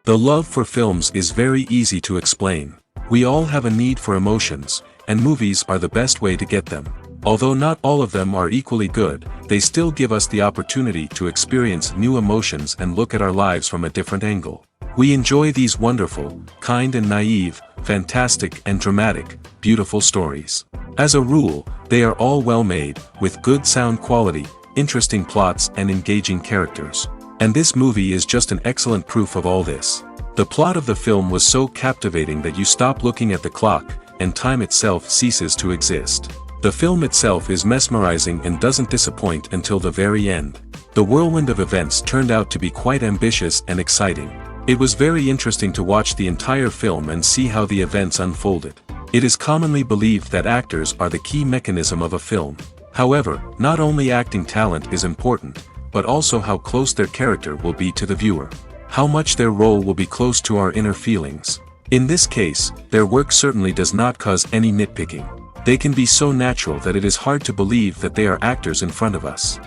The love for films is very easy to explain. We all have a need for emotions, and movies are the best way to get them. Although not all of them are equally good, they still give us the opportunity to experience new emotions and look at our lives from a different angle. We enjoy these wonderful, kind and naive, fantastic and dramatic, beautiful stories. As a rule, they are all well made, with good sound quality, interesting plots and engaging characters. And this movie is just an excellent proof of all this. The plot of the film was so captivating that you stop looking at the clock, and time itself ceases to exist. The film itself is mesmerizing and doesn't disappoint until the very end. The whirlwind of events turned out to be quite ambitious and exciting. It was very interesting to watch the entire film and see how the events unfolded. It is commonly believed that actors are the key mechanism of a film. However, not only acting talent is important, but also how close their character will be to the viewer. How much their role will be close to our inner feelings. In this case, their work certainly does not cause any nitpicking. They can be so natural that it is hard to believe that they are actors in front of us.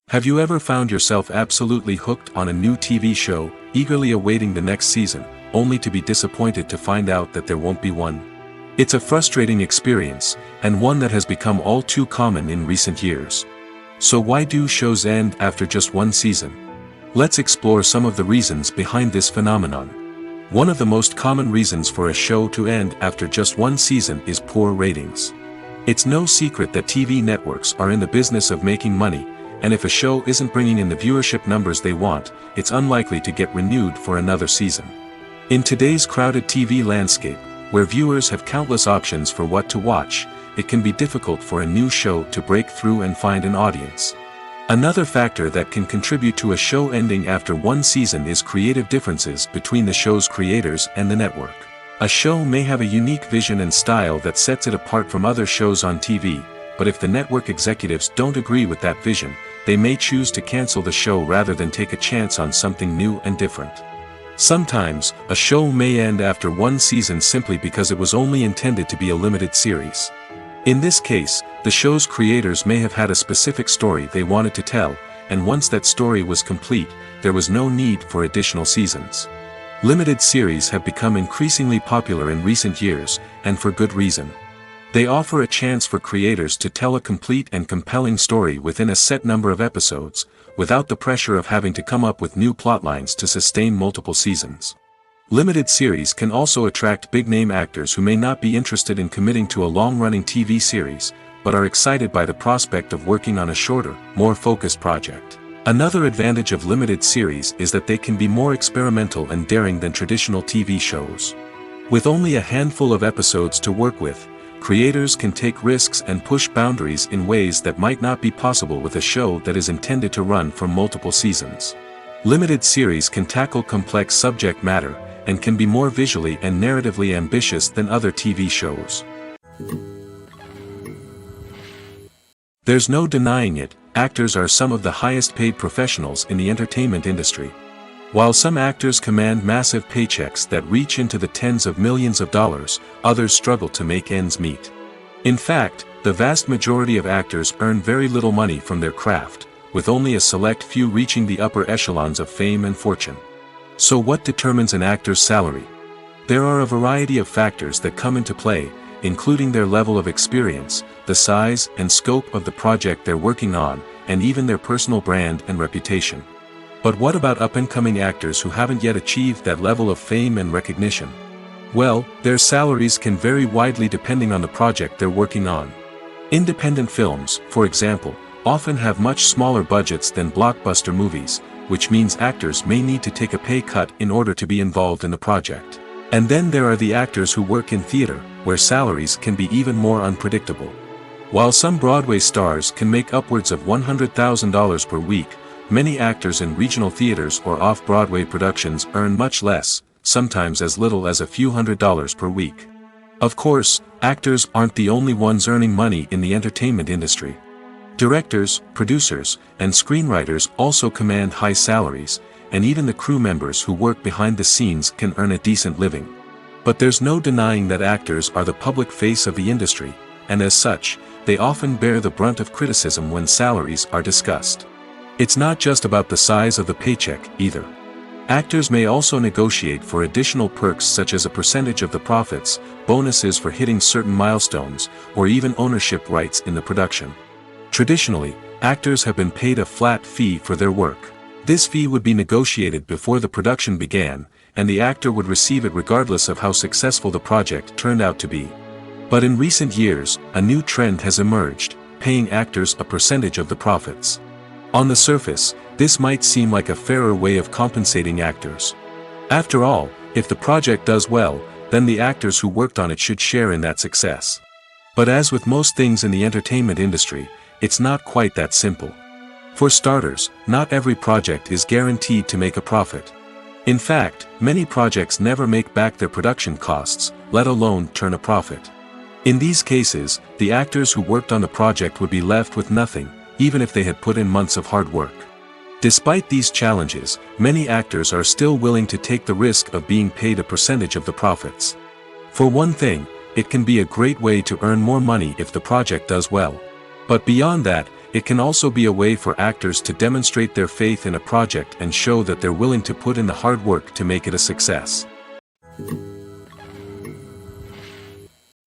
Have you ever found yourself absolutely hooked on a new TV show, eagerly awaiting the next season, only to be disappointed to find out that there won't be one? It's a frustrating experience, and one that has become all too common in recent years. So why do shows end after just one season? Let's explore some of the reasons behind this phenomenon. One of the most common reasons for a show to end after just one season is poor ratings. It's no secret that TV networks are in the business of making money, and if a show isn't bringing in the viewership numbers they want, it's unlikely to get renewed for another season. In today's crowded TV landscape, where viewers have countless options for what to watch, it can be difficult for a new show to break through and find an audience. Another factor that can contribute to a show ending after one season is creative differences between the show's creators and the network. A show may have a unique vision and style that sets it apart from other shows on TV, but if the network executives don't agree with that vision, they may choose to cancel the show rather than take a chance on something new and different. Sometimes, a show may end after one season simply because it was only intended to be a limited series. In this case, the show's creators may have had a specific story they wanted to tell, and once that story was complete, there was no need for additional seasons. Limited series have become increasingly popular in recent years, and for good reason. They offer a chance for creators to tell a complete and compelling story within a set number of episodes, without the pressure of having to come up with new plotlines to sustain multiple seasons. Limited series can also attract big-name actors who may not be interested in committing to a long-running TV series, but are excited by the prospect of working on a shorter, more focused project. Another advantage of limited series is that they can be more experimental and daring than traditional TV shows. With only a handful of episodes to work with, creators can take risks and push boundaries in ways that might not be possible with a show that is intended to run for multiple seasons. Limited series can tackle complex subject matter, and can be more visually and narratively ambitious than other TV shows. There's no denying it, actors are some of the highest paid professionals in the entertainment industry. While some actors command massive paychecks that reach into the tens of millions of dollars, others struggle to make ends meet. In fact, the vast majority of actors earn very little money from their craft, with only a select few reaching the upper echelons of fame and fortune. So what determines an actor's salary? There are a variety of factors that come into play, including their level of experience, the size and scope of the project they're working on, and even their personal brand and reputation. But what about up-and-coming actors who haven't yet achieved that level of fame and recognition? Well, their salaries can vary widely depending on the project they're working on. Independent films, for example, often have much smaller budgets than blockbuster movies, which means actors may need to take a pay cut in order to be involved in the project. And then there are the actors who work in theater, where salaries can be even more unpredictable. While some Broadway stars can make upwards of $100,000 per week, many actors in regional theaters or off-Broadway productions earn much less, sometimes as little as a few $100s per week. Of course, actors aren't the only ones earning money in the entertainment industry. Directors, producers, and screenwriters also command high salaries, and even the crew members who work behind the scenes can earn a decent living. But there's no denying that actors are the public face of the industry, and as such, they often bear the brunt of criticism when salaries are discussed. It's not just about the size of the paycheck, either. Actors may also negotiate for additional perks such as a percentage of the profits, bonuses for hitting certain milestones, or even ownership rights in the production. Traditionally, actors have been paid a flat fee for their work. This fee would be negotiated before the production began, and the actor would receive it regardless of how successful the project turned out to be. But in recent years, a new trend has emerged, paying actors a percentage of the profits. On the surface, this might seem like a fairer way of compensating actors. After all, if the project does well, then the actors who worked on it should share in that success. But as with most things in the entertainment industry, it's not quite that simple. For starters, not every project is guaranteed to make a profit. In fact, many projects never make back their production costs, let alone turn a profit. In these cases, the actors who worked on the project would be left with nothing, even if they had put in months of hard work. Despite these challenges, many actors are still willing to take the risk of being paid a percentage of the profits. For one thing, it can be a great way to earn more money if the project does well. But beyond that, it can also be a way for actors to demonstrate their faith in a project and show that they're willing to put in the hard work to make it a success.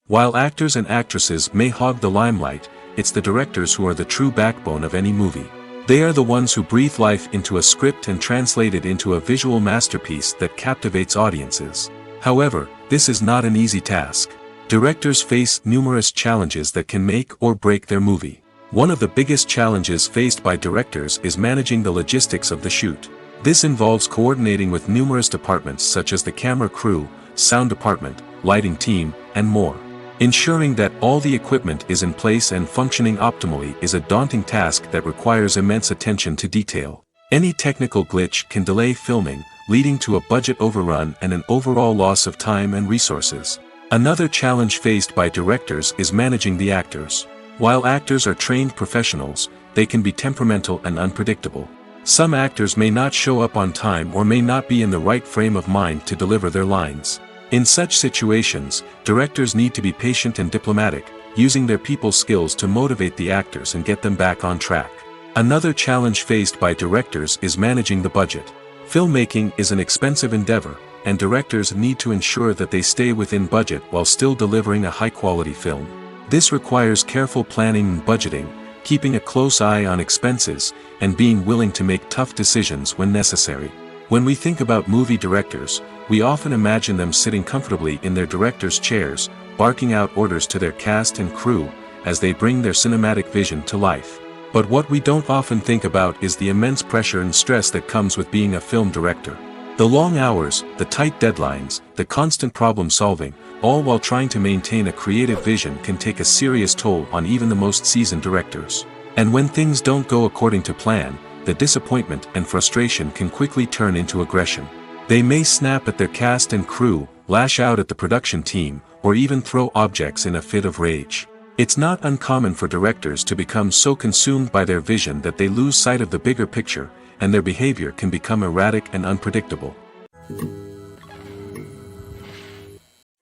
While actors and actresses may hog the limelight, it's the directors who are the true backbone of any movie. They are the ones who breathe life into a script and translate it into a visual masterpiece that captivates audiences. However, this is not an easy task. Directors face numerous challenges that can make or break their movie. One of the biggest challenges faced by directors is managing the logistics of the shoot. This involves coordinating with numerous departments such as the camera crew, sound department, lighting team, and more. Ensuring that all the equipment is in place and functioning optimally is a daunting task that requires immense attention to detail. Any technical glitch can delay filming, leading to a budget overrun and an overall loss of time and resources. Another challenge faced by directors is managing the actors. While actors are trained professionals, they can be temperamental and unpredictable. Some actors may not show up on time or may not be in the right frame of mind to deliver their lines. In such situations, directors need to be patient and diplomatic, using their people skills to motivate the actors and get them back on track. Another challenge faced by directors is managing the budget. Filmmaking is an expensive endeavor, and directors need to ensure that they stay within budget while still delivering a high-quality film. This requires careful planning and budgeting, keeping a close eye on expenses, and being willing to make tough decisions when necessary. When we think about movie directors, we often imagine them sitting comfortably in their director's chairs, barking out orders to their cast and crew, as they bring their cinematic vision to life. But what we don't often think about is the immense pressure and stress that comes with being a film director. The long hours, the tight deadlines, the constant problem solving, all while trying to maintain a creative vision can take a serious toll on even the most seasoned directors. And when things don't go according to plan, the disappointment and frustration can quickly turn into aggression. They may snap at their cast and crew, lash out at the production team, or even throw objects in a fit of rage. It's not uncommon for directors to become so consumed by their vision that they lose sight of the bigger picture, and their behavior can become erratic and unpredictable.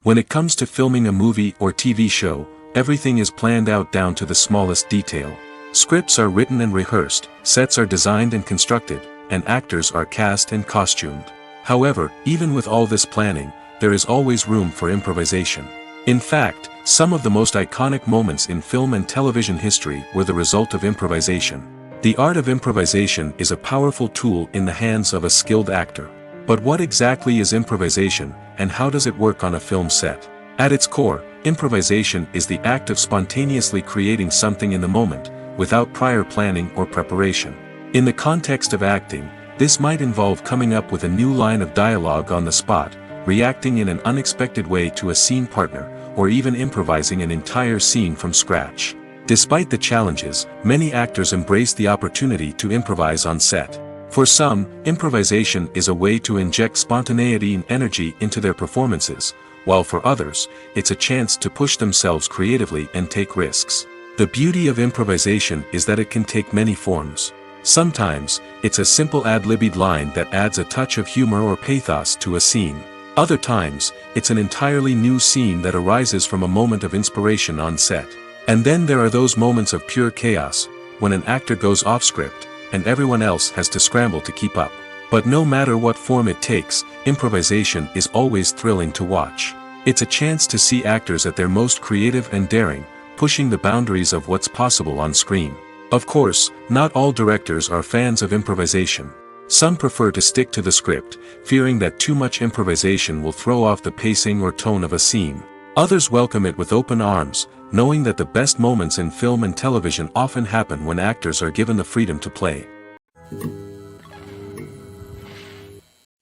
When it comes to filming a movie or TV show, everything is planned out down to the smallest detail. Scripts are written and rehearsed, sets are designed and constructed, and actors are cast and costumed. However, even with all this planning, there is always room for improvisation. In fact, some of the most iconic moments in film and television history were the result of improvisation. The art of improvisation is a powerful tool in the hands of a skilled actor. But what exactly is improvisation, and how does it work on a film set? At its core, improvisation is the act of spontaneously creating something in the moment, without prior planning or preparation. In the context of acting, this might involve coming up with a new line of dialogue on the spot, reacting in an unexpected way to a scene partner, or even improvising an entire scene from scratch. Despite the challenges, many actors embrace the opportunity to improvise on set. For some, improvisation is a way to inject spontaneity and energy into their performances, while for others, it's a chance to push themselves creatively and take risks. The beauty of improvisation is that it can take many forms. Sometimes, it's a simple ad-libbed line that adds a touch of humor or pathos to a scene. Other times, it's an entirely new scene that arises from a moment of inspiration on set. And then there are those moments of pure chaos, when an actor goes off script, and everyone else has to scramble to keep up. But no matter what form it takes, improvisation is always thrilling to watch. It's a chance to see actors at their most creative and daring, pushing the boundaries of what's possible on screen. Of course, not all directors are fans of improvisation. Some prefer to stick to the script, fearing that too much improvisation will throw off the pacing or tone of a scene. Others welcome it with open arms, knowing that the best moments in film and television often happen when actors are given the freedom to play.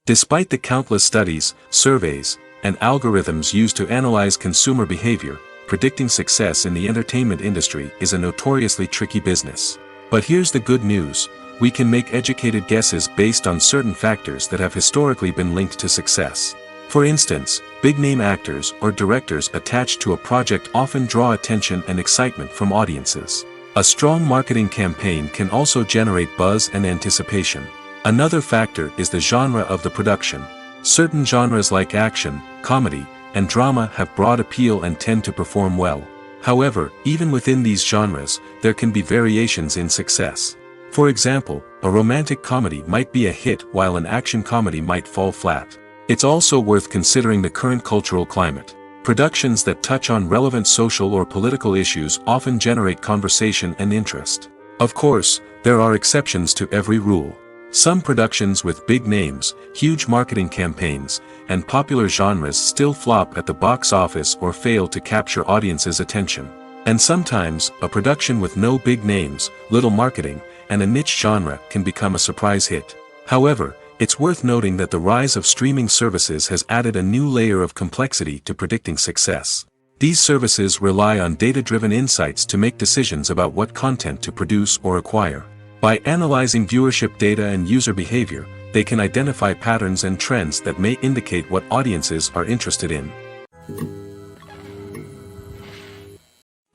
Despite the countless studies, surveys, and algorithms used to analyze consumer behavior, predicting success in the entertainment industry is a notoriously tricky business. But here's the good news: we can make educated guesses based on certain factors that have historically been linked to success. For instance, big-name actors or directors attached to a project often draw attention and excitement from audiences. A strong marketing campaign can also generate buzz and anticipation. Another factor is the genre of the production. Certain genres like action, comedy, and drama have broad appeal and tend to perform well. However, even within these genres, there can be variations in success. For example, a romantic comedy might be a hit while an action comedy might fall flat. It's also worth considering the current cultural climate. Productions that touch on relevant social or political issues often generate conversation and interest. Of course, there are exceptions to every rule. Some productions with big names, huge marketing campaigns, and popular genres still flop at the box office or fail to capture audiences' attention. And sometimes, a production with no big names, little marketing, and a niche genre can become a surprise hit. However, it's worth noting that the rise of streaming services has added a new layer of complexity to predicting success. These services rely on data-driven insights to make decisions about what content to produce or acquire. By analyzing viewership data and user behavior, they can identify patterns and trends that may indicate what audiences are interested in.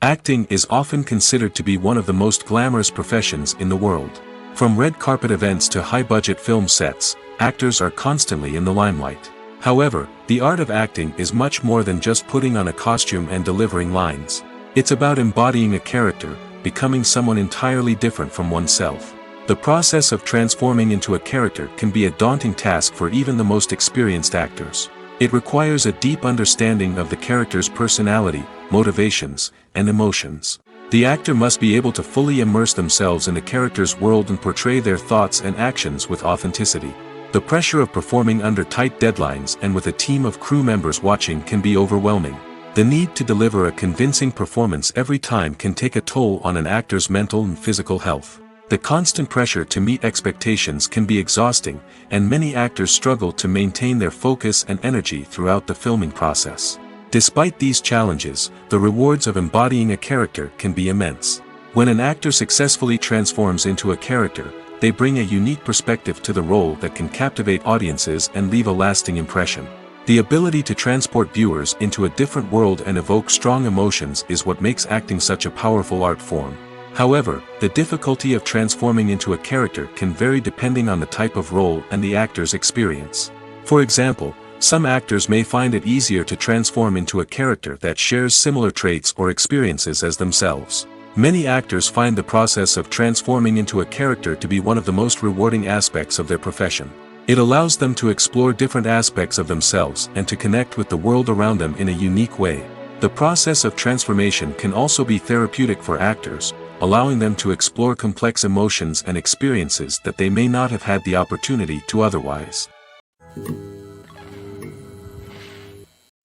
Acting is often considered to be one of the most glamorous professions in the world. From red carpet events to high-budget film sets, actors are constantly in the limelight. However, the art of acting is much more than just putting on a costume and delivering lines. It's about embodying a character, becoming someone entirely different from oneself. The process of transforming into a character can be a daunting task for even the most experienced actors. It requires a deep understanding of the character's personality, motivations, and emotions. The actor must be able to fully immerse themselves in the character's world and portray their thoughts and actions with authenticity. The pressure of performing under tight deadlines and with a team of crew members watching can be overwhelming. The need to deliver a convincing performance every time can take a toll on an actor's mental and physical health. The constant pressure to meet expectations can be exhausting, and many actors struggle to maintain their focus and energy throughout the filming process. Despite these challenges, the rewards of embodying a character can be immense. When an actor successfully transforms into a character, they bring a unique perspective to the role that can captivate audiences and leave a lasting impression. The ability to transport viewers into a different world and evoke strong emotions is what makes acting such a powerful art form. However, the difficulty of transforming into a character can vary depending on the type of role and the actor's experience. For example, some actors may find it easier to transform into a character that shares similar traits or experiences as themselves. Many actors find the process of transforming into a character to be one of the most rewarding aspects of their profession. It allows them to explore different aspects of themselves and to connect with the world around them in a unique way. The process of transformation can also be therapeutic for actors, allowing them to explore complex emotions and experiences that they may not have had the opportunity to otherwise.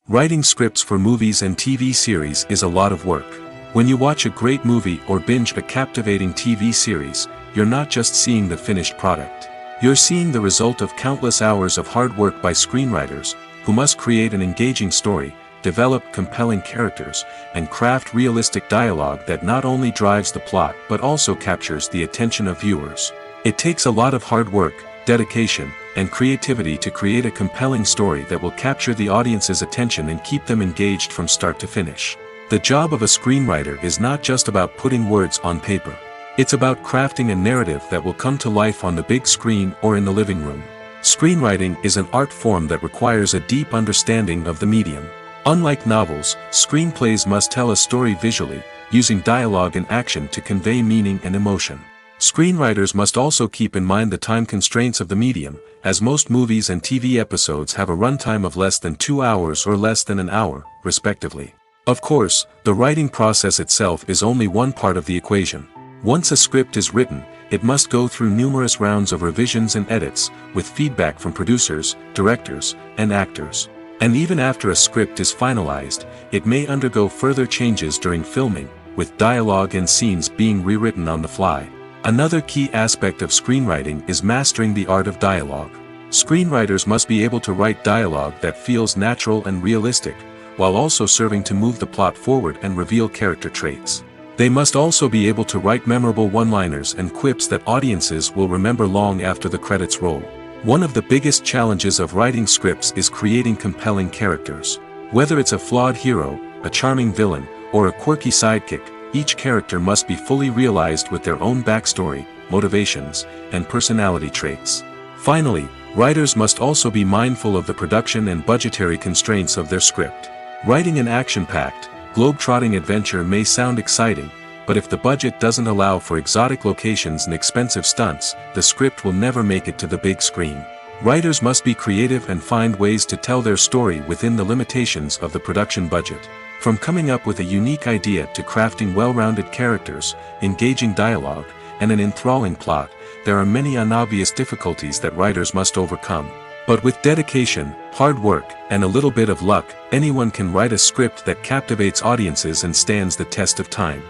Writing scripts for movies and TV series is a lot of work. When you watch a great movie or binge a captivating TV series, you're not just seeing the finished product. You're seeing the result of countless hours of hard work by screenwriters, who must create an engaging story, develop compelling characters, and craft realistic dialogue that not only drives the plot but also captures the attention of viewers. It takes a lot of hard work, dedication, and creativity to create a compelling story that will capture the audience's attention and keep them engaged from start to finish. The job of a screenwriter is not just about putting words on paper. It's about crafting a narrative that will come to life on the big screen or in the living room. Screenwriting is an art form that requires a deep understanding of the medium. Unlike novels, screenplays must tell a story visually, using dialogue and action to convey meaning and emotion. Screenwriters must also keep in mind the time constraints of the medium, as most movies and TV episodes have a runtime of less than 2 hours or less than an hour, respectively. Of course, the writing process itself is only one part of the equation. Once a script is written, it must go through numerous rounds of revisions and edits, with feedback from producers, directors, and actors. And even after a script is finalized, it may undergo further changes during filming, with dialogue and scenes being rewritten on the fly. Another key aspect of screenwriting is mastering the art of dialogue. Screenwriters must be able to write dialogue that feels natural and realistic, while also serving to move the plot forward and reveal character traits. They must also be able to write memorable one-liners and quips that audiences will remember long after the credits roll. One of the biggest challenges of writing scripts is creating compelling characters. Whether it's a flawed hero, a charming villain, or a quirky sidekick, each character must be fully realized with their own backstory, motivations, and personality traits. Finally, writers must also be mindful of the production and budgetary constraints of their script. Writing an action-packed, globe-trotting adventure may sound exciting, but if the budget doesn't allow for exotic locations and expensive stunts, the script will never make it to the big screen. Writers must be creative and find ways to tell their story within the limitations of the production budget. From coming up with a unique idea to crafting well-rounded characters, engaging dialogue, and an enthralling plot, there are many unobvious difficulties that writers must overcome. But with dedication, hard work, and a little bit of luck, anyone can write a script that captivates audiences and stands the test of time.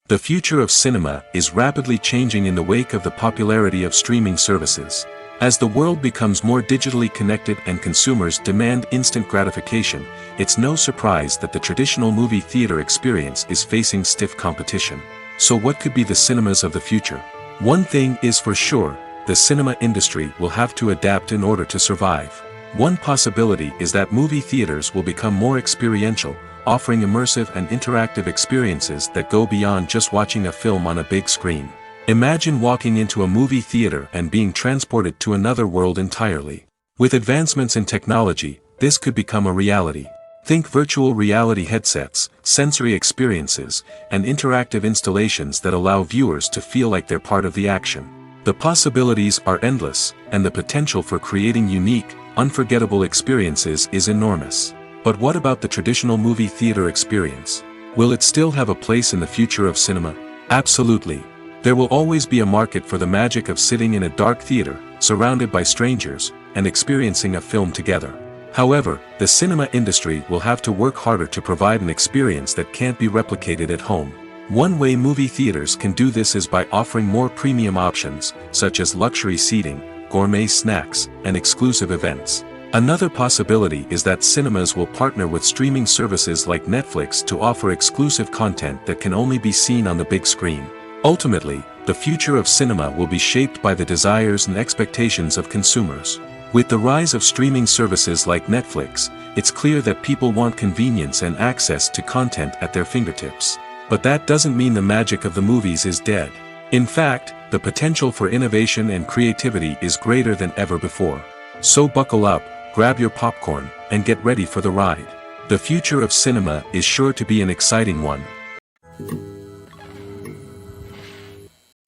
The future of cinema is rapidly changing in the wake of the popularity of streaming services. As the world becomes more digitally connected and consumers demand instant gratification, it's no surprise that the traditional movie theater experience is facing stiff competition. So what could be the cinemas of the future? One thing is for sure, the cinema industry will have to adapt in order to survive. One possibility is that movie theaters will become more experiential, offering immersive and interactive experiences that go beyond just watching a film on a big screen. Imagine walking into a movie theater and being transported to another world entirely. With advancements in technology, this could become a reality. Think virtual reality headsets, sensory experiences, and interactive installations that allow viewers to feel like they're part of the action. The possibilities are endless, and the potential for creating unique, unforgettable experiences is enormous. But what about the traditional movie theater experience? Will it still have a place in the future of cinema? Absolutely. There will always be a market for the magic of sitting in a dark theater, surrounded by strangers, and experiencing a film together. However, the cinema industry will have to work harder to provide an experience that can't be replicated at home. One way movie theaters can do this is by offering more premium options, such as luxury seating, gourmet snacks, and exclusive events. Another possibility is that cinemas will partner with streaming services like Netflix to offer exclusive content that can only be seen on the big screen. Ultimately, the future of cinema will be shaped by the desires and expectations of consumers. With the rise of streaming services like Netflix, it's clear that people want convenience and access to content at their fingertips. But that doesn't mean the magic of the movies is dead. In fact, the potential for innovation and creativity is greater than ever before. So buckle up, grab your popcorn, and get ready for the ride. The future of cinema is sure to be an exciting one.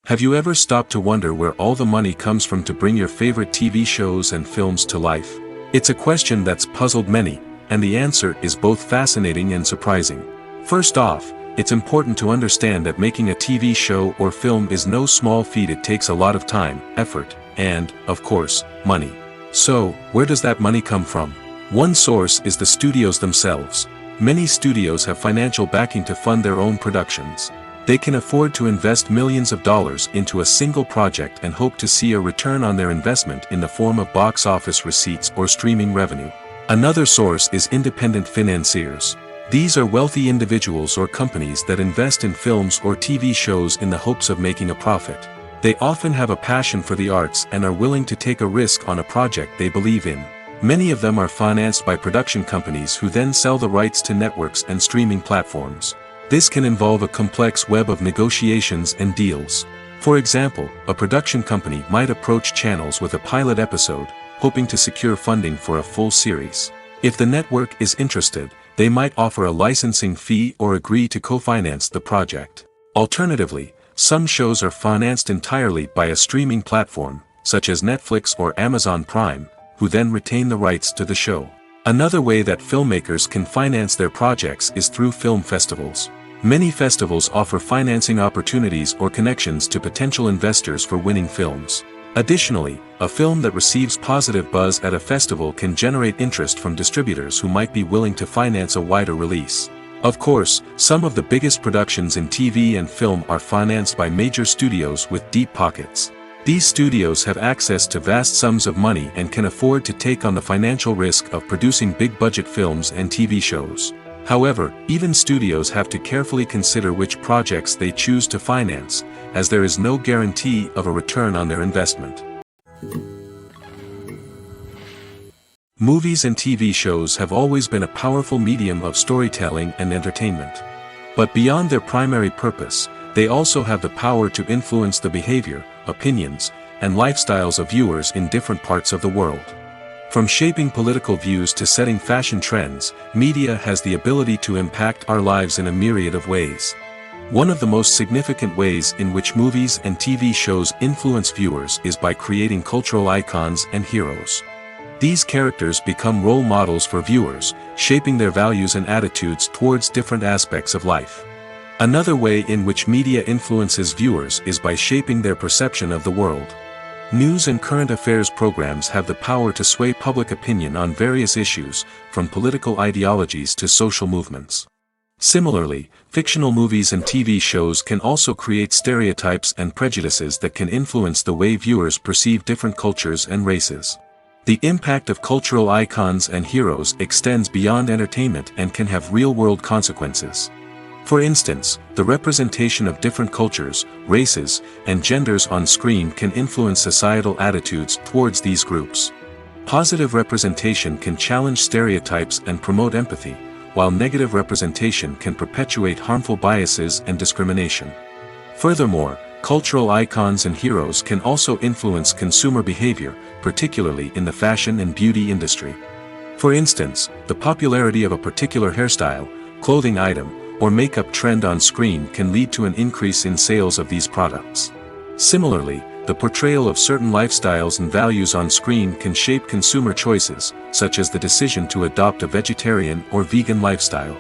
Have you ever stopped to wonder where all the money comes from to bring your favorite TV shows and films to life? It's a question that's puzzled many, and the answer is both fascinating and surprising. First off, it's important to understand that making a TV show or film is no small feat. It takes a lot of time, effort, and, of course, money. So, where does that money come from? One source is the studios themselves. Many studios have financial backing to fund their own productions. They can afford to invest millions of dollars into a single project and hope to see a return on their investment in the form of box office receipts or streaming revenue. Another source is independent financiers. These are wealthy individuals or companies that invest in films or TV shows in the hopes of making a profit. They often have a passion for the arts and are willing to take a risk on a project they believe in. Many of them are financed by production companies who then sell the rights to networks and streaming platforms. This can involve a complex web of negotiations and deals. For example, a production company might approach channels with a pilot episode, hoping to secure funding for a full series. If the network is interested, they might offer a licensing fee or agree to co-finance the project. Alternatively, some shows are financed entirely by a streaming platform, such as Netflix or Amazon Prime, who then retain the rights to the show. Another way that filmmakers can finance their projects is through film festivals. Many festivals offer financing opportunities or connections to potential investors for winning films. Additionally, a film that receives positive buzz at a festival can generate interest from distributors who might be willing to finance a wider release. Of course, some of the biggest productions in TV and film are financed by major studios with deep pockets. These studios have access to vast sums of money and can afford to take on the financial risk of producing big-budget films and TV shows. However, even studios have to carefully consider which projects they choose to finance, as there is no guarantee of a return on their investment. Movies and TV shows have always been a powerful medium of storytelling and entertainment. But beyond their primary purpose, they also have the power to influence the behavior, opinions, and lifestyles of viewers in different parts of the world. From shaping political views to setting fashion trends, media has the ability to impact our lives in a myriad of ways. One of the most significant ways in which movies and TV shows influence viewers is by creating cultural icons and heroes. These characters become role models for viewers, shaping their values and attitudes towards different aspects of life. Another way in which media influences viewers is by shaping their perception of the world. News and current affairs programs have the power to sway public opinion on various issues, from political ideologies to social movements. Similarly, fictional movies and TV shows can also create stereotypes and prejudices that can influence the way viewers perceive different cultures and races. The impact of cultural icons and heroes extends beyond entertainment and can have real-world consequences. For instance, the representation of different cultures, races, and genders on screen can influence societal attitudes towards these groups. Positive representation can challenge stereotypes and promote empathy, while negative representation can perpetuate harmful biases and discrimination. Furthermore, cultural icons and heroes can also influence consumer behavior, particularly in the fashion and beauty industry. For instance, the popularity of a particular hairstyle, clothing item, or makeup trend on screen can lead to an increase in sales of these products. Similarly, the portrayal of certain lifestyles and values on screen can shape consumer choices, such as the decision to adopt a vegetarian or vegan lifestyle.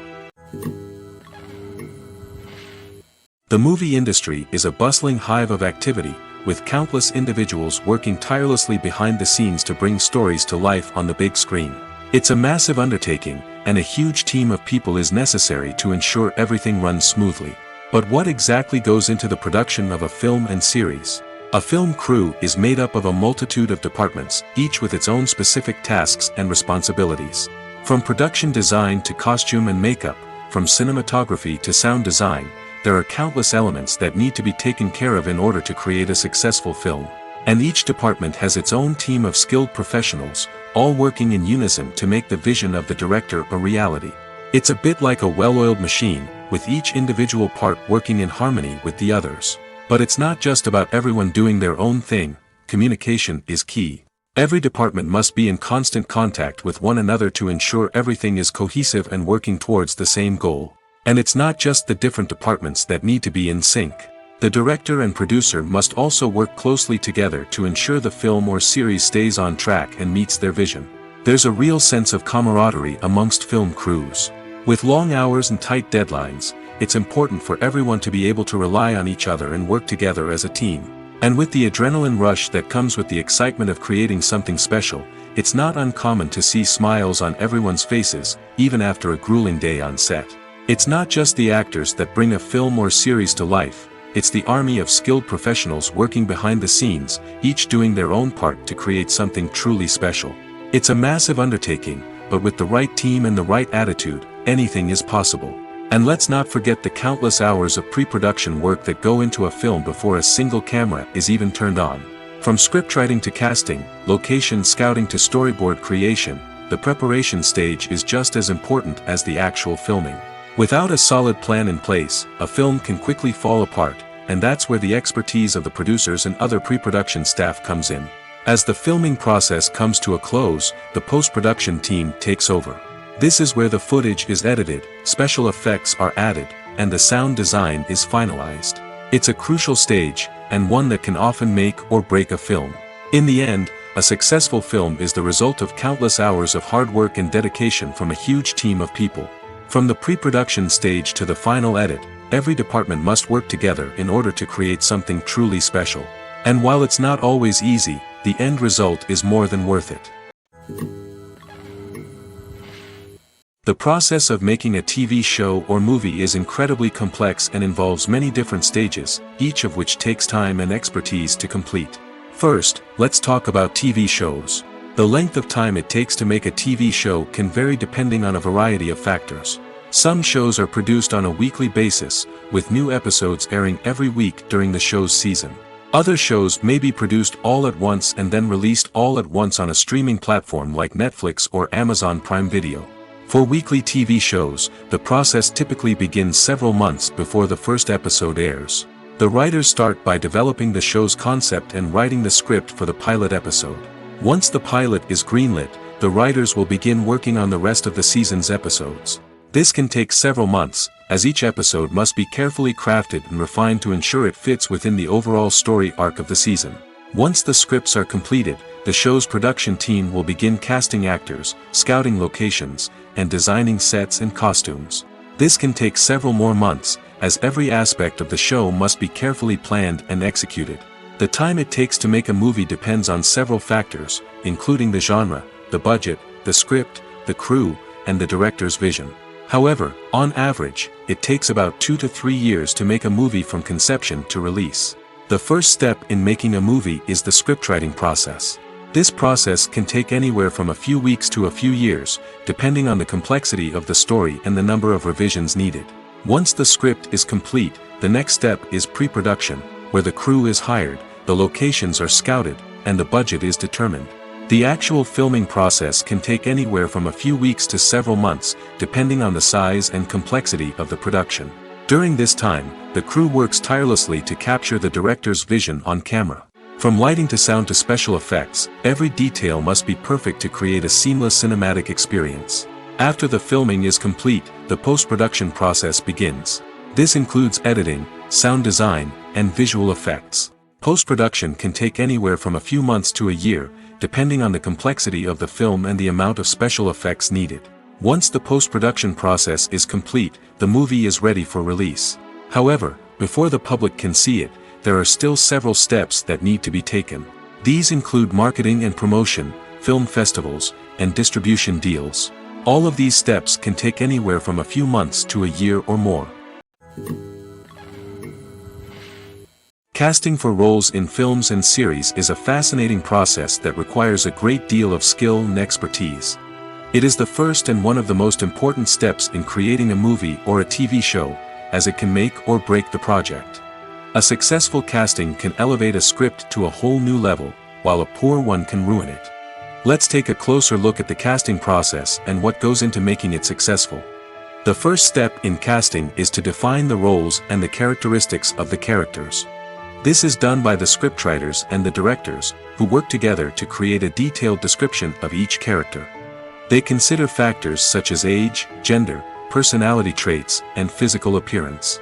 The movie industry is a bustling hive of activity, with countless individuals working tirelessly behind the scenes to bring stories to life on the big screen. It's a massive undertaking, and a huge team of people is necessary to ensure everything runs smoothly. But what exactly goes into the production of a film and series? A film crew is made up of a multitude of departments, each with its own specific tasks and responsibilities. From production design to costume and makeup, from cinematography to sound design, there are countless elements that need to be taken care of in order to create a successful film. And each department has its own team of skilled professionals, all working in unison to make the vision of the director a reality. It's a bit like a well-oiled machine, with each individual part working in harmony with the others. But it's not just about everyone doing their own thing. Communication is key. Every department must be in constant contact with one another to ensure everything is cohesive and working towards the same goal. And it's not just the different departments that need to be in sync. The director and producer must also work closely together to ensure the film or series stays on track and meets their vision. There's a real sense of camaraderie amongst film crews. With long hours and tight deadlines, it's important for everyone to be able to rely on each other and work together as a team. And with the adrenaline rush that comes with the excitement of creating something special, it's not uncommon to see smiles on everyone's faces, even after a grueling day on set. It's not just the actors that bring a film or series to life. It's the army of skilled professionals working behind the scenes, each doing their own part to create something truly special. It's a massive undertaking, but with the right team and the right attitude, anything is possible. And let's not forget the countless hours of pre-production work that go into a film before a single camera is even turned on. From scriptwriting to casting, location scouting to storyboard creation, the preparation stage is just as important as the actual filming. Without a solid plan in place, a film can quickly fall apart, and that's where the expertise of the producers and other pre-production staff comes in. As the filming process comes to a close, the post-production team takes over. This is where the footage is edited, special effects are added, and the sound design is finalized. It's a crucial stage, and one that can often make or break a film. In the end, a successful film is the result of countless hours of hard work and dedication from a huge team of people. From the pre-production stage to the final edit, every department must work together in order to create something truly special. And while it's not always easy, the end result is more than worth it. The process of making a TV show or movie is incredibly complex and involves many different stages, each of which takes time and expertise to complete. First, let's talk about TV shows. The length of time it takes to make a TV show can vary depending on a variety of factors. Some shows are produced on a weekly basis, with new episodes airing every week during the show's season. Other shows may be produced all at once and then released all at once on a streaming platform like Netflix or Amazon Prime Video. For weekly TV shows, the process typically begins several months before the first episode airs. The writers start by developing the show's concept and writing the script for the pilot episode. Once the pilot is greenlit, the writers will begin working on the rest of the season's episodes. This can take several months, as each episode must be carefully crafted and refined to ensure it fits within the overall story arc of the season. Once the scripts are completed, the show's production team will begin casting actors, scouting locations, and designing sets and costumes. This can take several more months, as every aspect of the show must be carefully planned and executed. The time it takes to make a movie depends on several factors, including the genre, the budget, the script, the crew, and the director's vision. However, on average, it takes about 2 to 3 years to make a movie from conception to release. The first step in making a movie is the scriptwriting process. This process can take anywhere from a few weeks to a few years, depending on the complexity of the story and the number of revisions needed. Once the script is complete, the next step is pre-production, where the crew is hired, the locations are scouted, and the budget is determined. The actual filming process can take anywhere from a few weeks to several months, depending on the size and complexity of the production. During this time, the crew works tirelessly to capture the director's vision on camera. From lighting to sound to special effects, every detail must be perfect to create a seamless cinematic experience. After the filming is complete, the post-production process begins. This includes editing, sound design, and visual effects. Post-production can take anywhere from a few months to a year, depending on the complexity of the film and the amount of special effects needed. Once the post-production process is complete, the movie is ready for release. However, before the public can see it, there are still several steps that need to be taken. These include marketing and promotion, film festivals, and distribution deals. All of these steps can take anywhere from a few months to a year or more. Casting for roles in films and series is a fascinating process that requires a great deal of skill and expertise. It is the first and one of the most important steps in creating a movie or a TV show, as it can make or break the project. A successful casting can elevate a script to a whole new level, while a poor one can ruin it. Let's take a closer look at the casting process and what goes into making it successful. The first step in casting is to define the roles and the characteristics of the characters. This is done by the scriptwriters and the directors, who work together to create a detailed description of each character. They consider factors such as age, gender, personality traits, and physical appearance.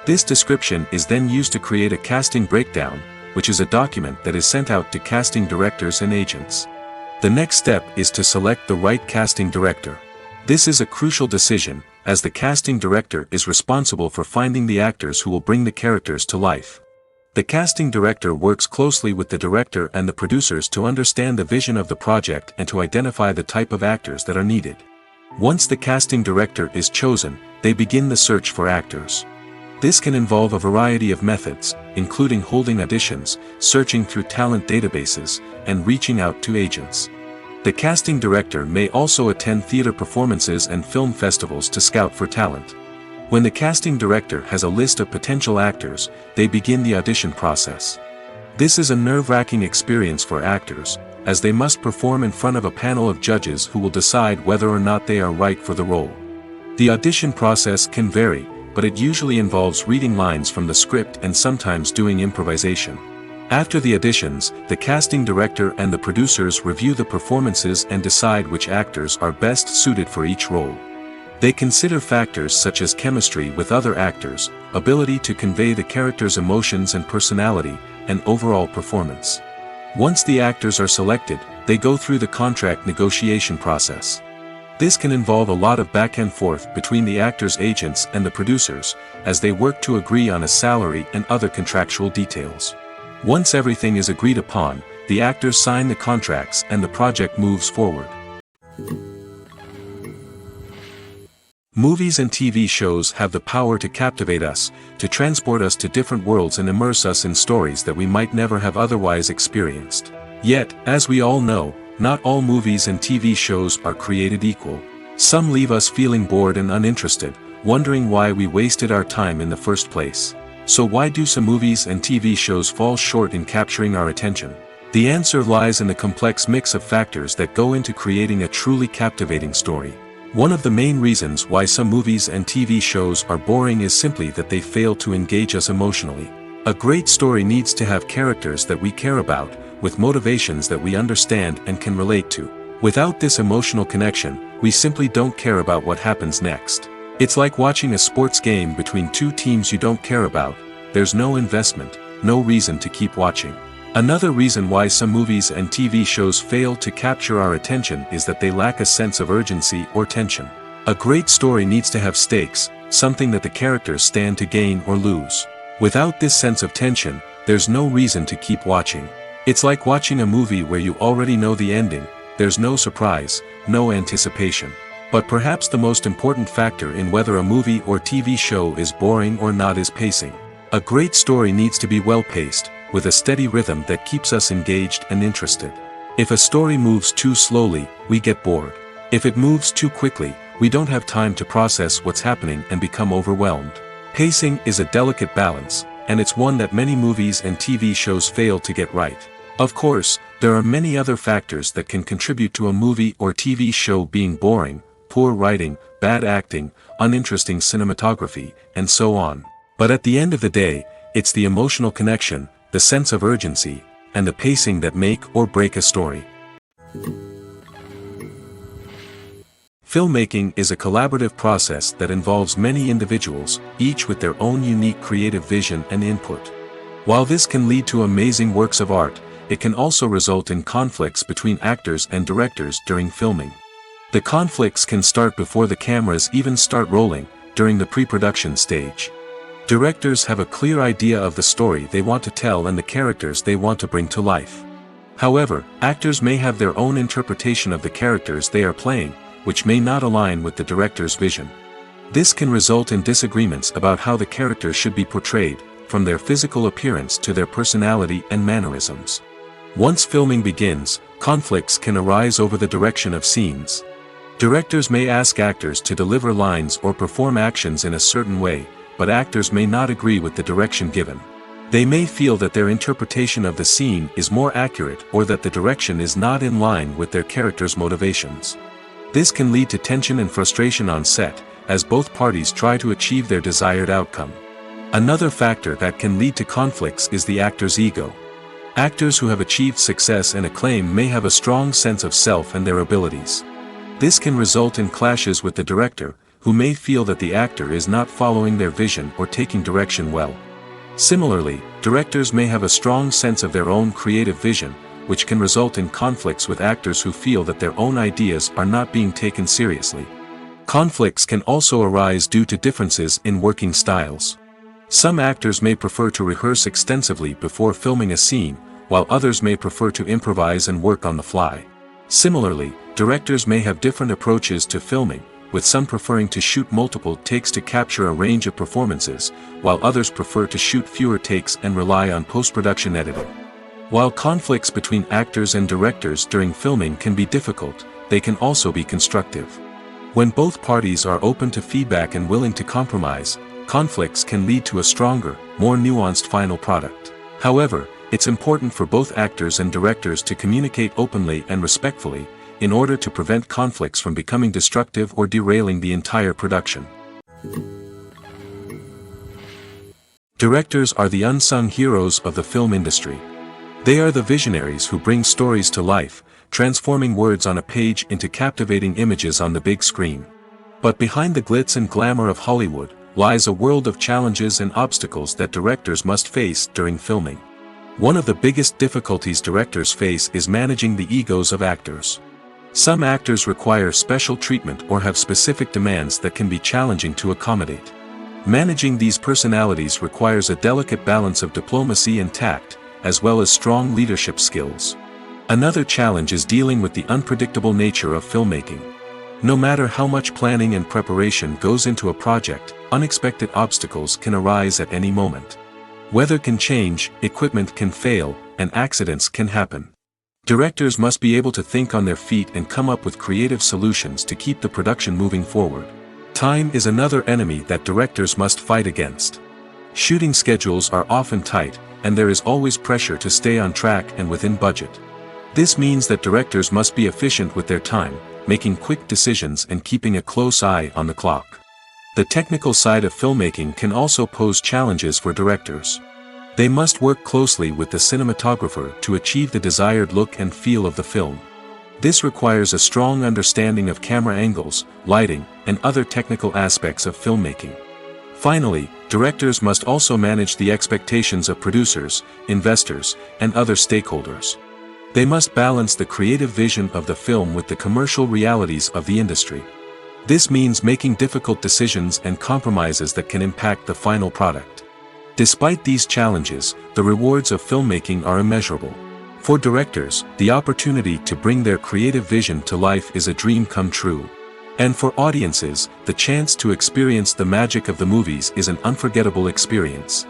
This description is then used to create a casting breakdown, which is a document that is sent out to casting directors and agents. The next step is to select the right casting director. This is a crucial decision, as the casting director is responsible for finding the actors who will bring the characters to life. The casting director works closely with the director and the producers to understand the vision of the project and to identify the type of actors that are needed. Once the casting director is chosen, they begin the search for actors. This can involve a variety of methods, including holding auditions, searching through talent databases, and reaching out to agents. The casting director may also attend theater performances and film festivals to scout for talent. When the casting director has a list of potential actors, they begin the audition process. This is a nerve-wracking experience for actors, as they must perform in front of a panel of judges who will decide whether or not they are right for the role. The audition process can vary, but it usually involves reading lines from the script and sometimes doing improvisation. After the auditions, the casting director and the producers review the performances and decide which actors are best suited for each role. They consider factors such as chemistry with other actors, ability to convey the character's emotions and personality, and overall performance. Once the actors are selected, they go through the contract negotiation process. This can involve a lot of back and forth between the actors' agents and the producers, as they work to agree on a salary and other contractual details. Once everything is agreed upon, the actors sign the contracts and the project moves forward. Movies and TV shows have the power to captivate us, to transport us to different worlds and immerse us in stories that we might never have otherwise experienced. Yet, as we all know, not all movies and TV shows are created equal. Some leave us feeling bored and uninterested, wondering why we wasted our time in the first place. So why do some movies and TV shows fall short in capturing our attention? The answer lies in the complex mix of factors that go into creating a truly captivating story. One of the main reasons why some movies and TV shows are boring is simply that they fail to engage us emotionally. A great story needs to have characters that we care about, with motivations that we understand and can relate to. Without this emotional connection, we simply don't care about what happens next. It's like watching a sports game between two teams you don't care about. There's no investment, no reason to keep watching. Another reason why some movies and TV shows fail to capture our attention is that they lack a sense of urgency or tension. A great story needs to have stakes, something that the characters stand to gain or lose. Without this sense of tension, there's no reason to keep watching. It's like watching a movie where you already know the ending. There's no surprise, no anticipation. But perhaps the most important factor in whether a movie or TV show is boring or not is pacing. A great story needs to be well-paced, with a steady rhythm that keeps us engaged and interested. If a story moves too slowly, we get bored. If it moves too quickly, we don't have time to process what's happening and become overwhelmed. Pacing is a delicate balance, and it's one that many movies and TV shows fail to get right. Of course, there are many other factors that can contribute to a movie or TV show being boring: poor writing, bad acting, uninteresting cinematography, and so on. But at the end of the day, it's the emotional connection, the sense of urgency, and the pacing that make or break a story. Filmmaking is a collaborative process that involves many individuals, each with their own unique creative vision and input. While this can lead to amazing works of art, it can also result in conflicts between actors and directors during filming. The conflicts can start before the cameras even start rolling, during the pre-production stage. Directors have a clear idea of the story they want to tell and the characters they want to bring to life. However, actors may have their own interpretation of the characters they are playing, which may not align with the director's vision. This can result in disagreements about how the characters should be portrayed, from their physical appearance to their personality and mannerisms. Once filming begins, conflicts can arise over the direction of scenes. Directors may ask actors to deliver lines or perform actions in a certain way, but actors may not agree with the direction given. They may feel that their interpretation of the scene is more accurate or that the direction is not in line with their character's motivations. This can lead to tension and frustration on set, as both parties try to achieve their desired outcome. Another factor that can lead to conflicts is the actor's ego. Actors who have achieved success and acclaim may have a strong sense of self and their abilities. This can result in clashes with the director, who may feel that the actor is not following their vision or taking direction well. Similarly, directors may have a strong sense of their own creative vision, which can result in conflicts with actors who feel that their own ideas are not being taken seriously. Conflicts can also arise due to differences in working styles. Some actors may prefer to rehearse extensively before filming a scene, while others may prefer to improvise and work on the fly. Similarly, directors may have different approaches to filming, with some preferring to shoot multiple takes to capture a range of performances, while others prefer to shoot fewer takes and rely on post-production editing. While conflicts between actors and directors during filming can be difficult, they can also be constructive. When both parties are open to feedback and willing to compromise, conflicts can lead to a stronger, more nuanced final product. However, it's important for both actors and directors to communicate openly and respectfully, in order to prevent conflicts from becoming destructive or derailing the entire production. Directors are the unsung heroes of the film industry. They are the visionaries who bring stories to life, transforming words on a page into captivating images on the big screen. But behind the glitz and glamour of Hollywood lies a world of challenges and obstacles that directors must face during filming. One of the biggest difficulties directors face is managing the egos of actors. Some actors require special treatment or have specific demands that can be challenging to accommodate. Managing these personalities requires a delicate balance of diplomacy and tact, as well as strong leadership skills. Another challenge is dealing with the unpredictable nature of filmmaking. No matter how much planning and preparation goes into a project, unexpected obstacles can arise at any moment. Weather can change, equipment can fail, and accidents can happen. Directors must be able to think on their feet and come up with creative solutions to keep the production moving forward. Time is another enemy that directors must fight against. Shooting schedules are often tight, and there is always pressure to stay on track and within budget. This means that directors must be efficient with their time, making quick decisions and keeping a close eye on the clock. The technical side of filmmaking can also pose challenges for directors. They must work closely with the cinematographer to achieve the desired look and feel of the film. This requires a strong understanding of camera angles, lighting, and other technical aspects of filmmaking. Finally, directors must also manage the expectations of producers, investors, and other stakeholders. They must balance the creative vision of the film with the commercial realities of the industry. This means making difficult decisions and compromises that can impact the final product. Despite these challenges, the rewards of filmmaking are immeasurable. For directors, the opportunity to bring their creative vision to life is a dream come true. And for audiences, the chance to experience the magic of the movies is an unforgettable experience.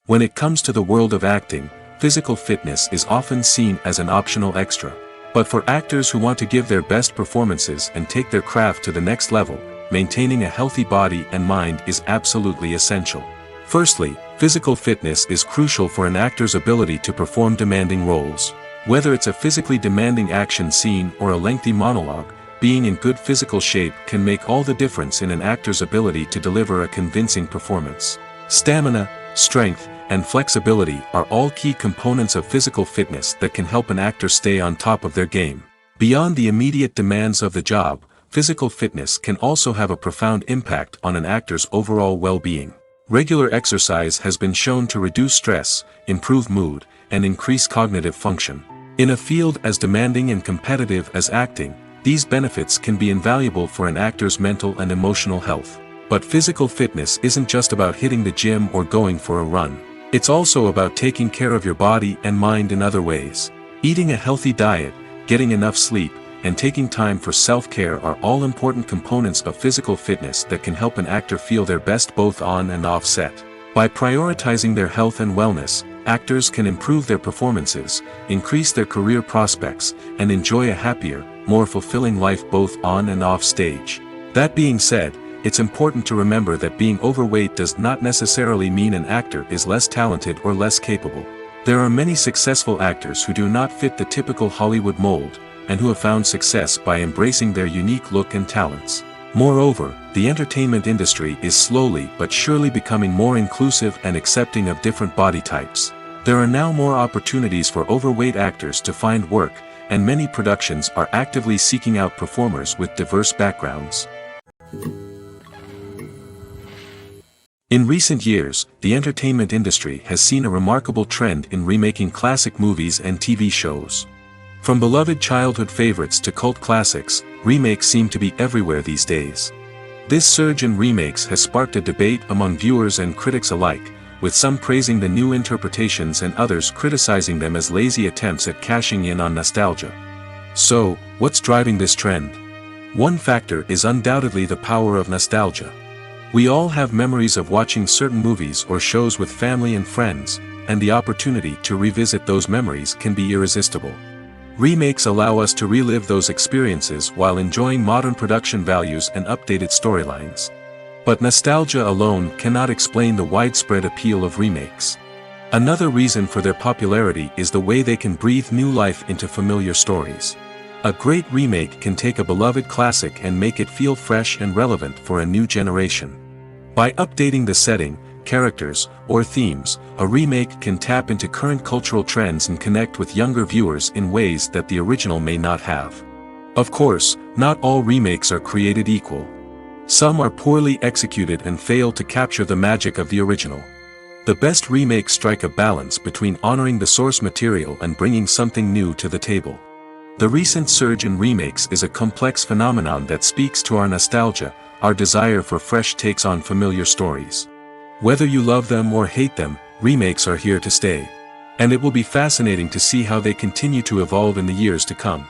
When it comes to the world of acting, physical fitness is often seen as an optional extra. But for actors who want to give their best performances and take their craft to the next level, maintaining a healthy body and mind is absolutely essential. Firstly, physical fitness is crucial for an actor's ability to perform demanding roles. Whether it's a physically demanding action scene or a lengthy monologue, being in good physical shape can make all the difference in an actor's ability to deliver a convincing performance. Stamina, strength, and flexibility are all key components of physical fitness that can help an actor stay on top of their game. Beyond the immediate demands of the job, physical fitness can also have a profound impact on an actor's overall well-being. Regular exercise has been shown to reduce stress, improve mood, and increase cognitive function. In a field as demanding and competitive as acting, these benefits can be invaluable for an actor's mental and emotional health. But physical fitness isn't just about hitting the gym or going for a run. It's also about taking care of your body and mind in other ways. Eating a healthy diet, getting enough sleep, and taking time for self-care are all important components of physical fitness that can help an actor feel their best both on and off set. By prioritizing their health and wellness, actors can improve their performances, increase their career prospects, and enjoy a happier, more fulfilling life both on and off stage. That being said, it's important to remember that being overweight does not necessarily mean an actor is less talented or less capable. There are many successful actors who do not fit the typical Hollywood mold, and who have found success by embracing their unique look and talents. Moreover, the entertainment industry is slowly but surely becoming more inclusive and accepting of different body types. There are now more opportunities for overweight actors to find work, and many productions are actively seeking out performers with diverse backgrounds. In recent years, the entertainment industry has seen a remarkable trend in remaking classic movies and TV shows. From beloved childhood favorites to cult classics, remakes seem to be everywhere these days. This surge in remakes has sparked a debate among viewers and critics alike, with some praising the new interpretations and others criticizing them as lazy attempts at cashing in on nostalgia. So, what's driving this trend? One factor is undoubtedly the power of nostalgia. We all have memories of watching certain movies or shows with family and friends, and the opportunity to revisit those memories can be irresistible. Remakes allow us to relive those experiences while enjoying modern production values and updated storylines. But nostalgia alone cannot explain the widespread appeal of remakes. Another reason for their popularity is the way they can breathe new life into familiar stories. A great remake can take a beloved classic and make it feel fresh and relevant for a new generation. By updating the setting, characters, or themes, a remake can tap into current cultural trends and connect with younger viewers in ways that the original may not have. Of course, not all remakes are created equal. Some are poorly executed and fail to capture the magic of the original. The best remakes strike a balance between honoring the source material and bringing something new to the table. The recent surge in remakes is a complex phenomenon that speaks to our nostalgia, our desire for fresh takes on familiar stories. Whether you love them or hate them, remakes are here to stay. And it will be fascinating to see how they continue to evolve in the years to come.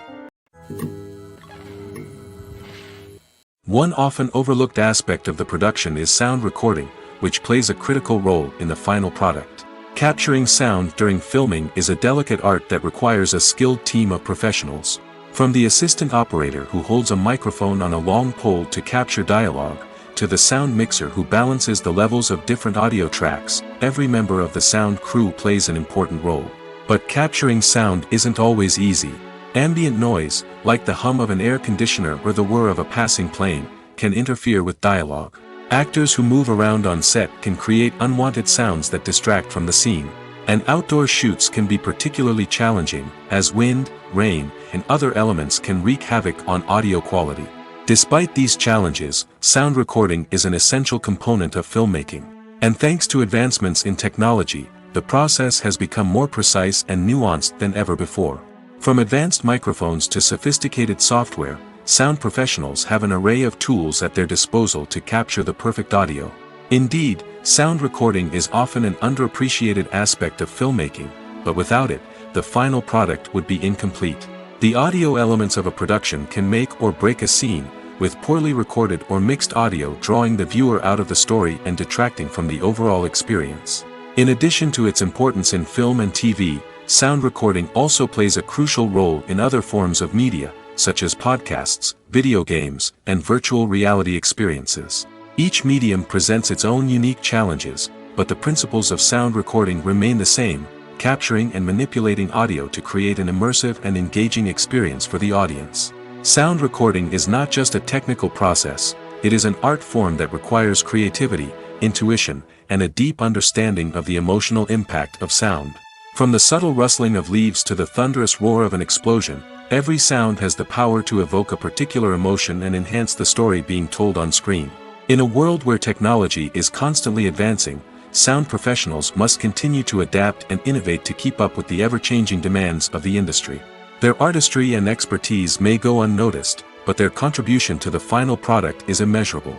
One often overlooked aspect of the production is sound recording, which plays a critical role in the final product. Capturing sound during filming is a delicate art that requires a skilled team of professionals. From the assistant operator who holds a microphone on a long pole to capture dialogue, to the sound mixer who balances the levels of different audio tracks, every member of the sound crew plays an important role. But capturing sound isn't always easy. Ambient noise, like the hum of an air conditioner or the whir of a passing plane, can interfere with dialogue. Actors who move around on set can create unwanted sounds that distract from the scene. And outdoor shoots can be particularly challenging, as wind, rain, and other elements can wreak havoc on audio quality. Despite these challenges, sound recording is an essential component of filmmaking. And thanks to advancements in technology, the process has become more precise and nuanced than ever before. From advanced microphones to sophisticated software, sound professionals have an array of tools at their disposal to capture the perfect audio. Indeed, sound recording is often an underappreciated aspect of filmmaking, but without it, the final product would be incomplete. The audio elements of a production can make or break a scene, with poorly recorded or mixed audio drawing the viewer out of the story and detracting from the overall experience. In addition to its importance in film and TV, sound recording also plays a crucial role in other forms of media, such as podcasts, video games, and virtual reality experiences. Each medium presents its own unique challenges, but the principles of sound recording remain the same, capturing and manipulating audio to create an immersive and engaging experience for the audience. Sound recording is not just a technical process, it is an art form that requires creativity, intuition, and a deep understanding of the emotional impact of sound. From the subtle rustling of leaves to the thunderous roar of an explosion, every sound has the power to evoke a particular emotion and enhance the story being told on screen. In a world where technology is constantly advancing, sound professionals must continue to adapt and innovate to keep up with the ever-changing demands of the industry. Their artistry and expertise may go unnoticed, but their contribution to the final product is immeasurable.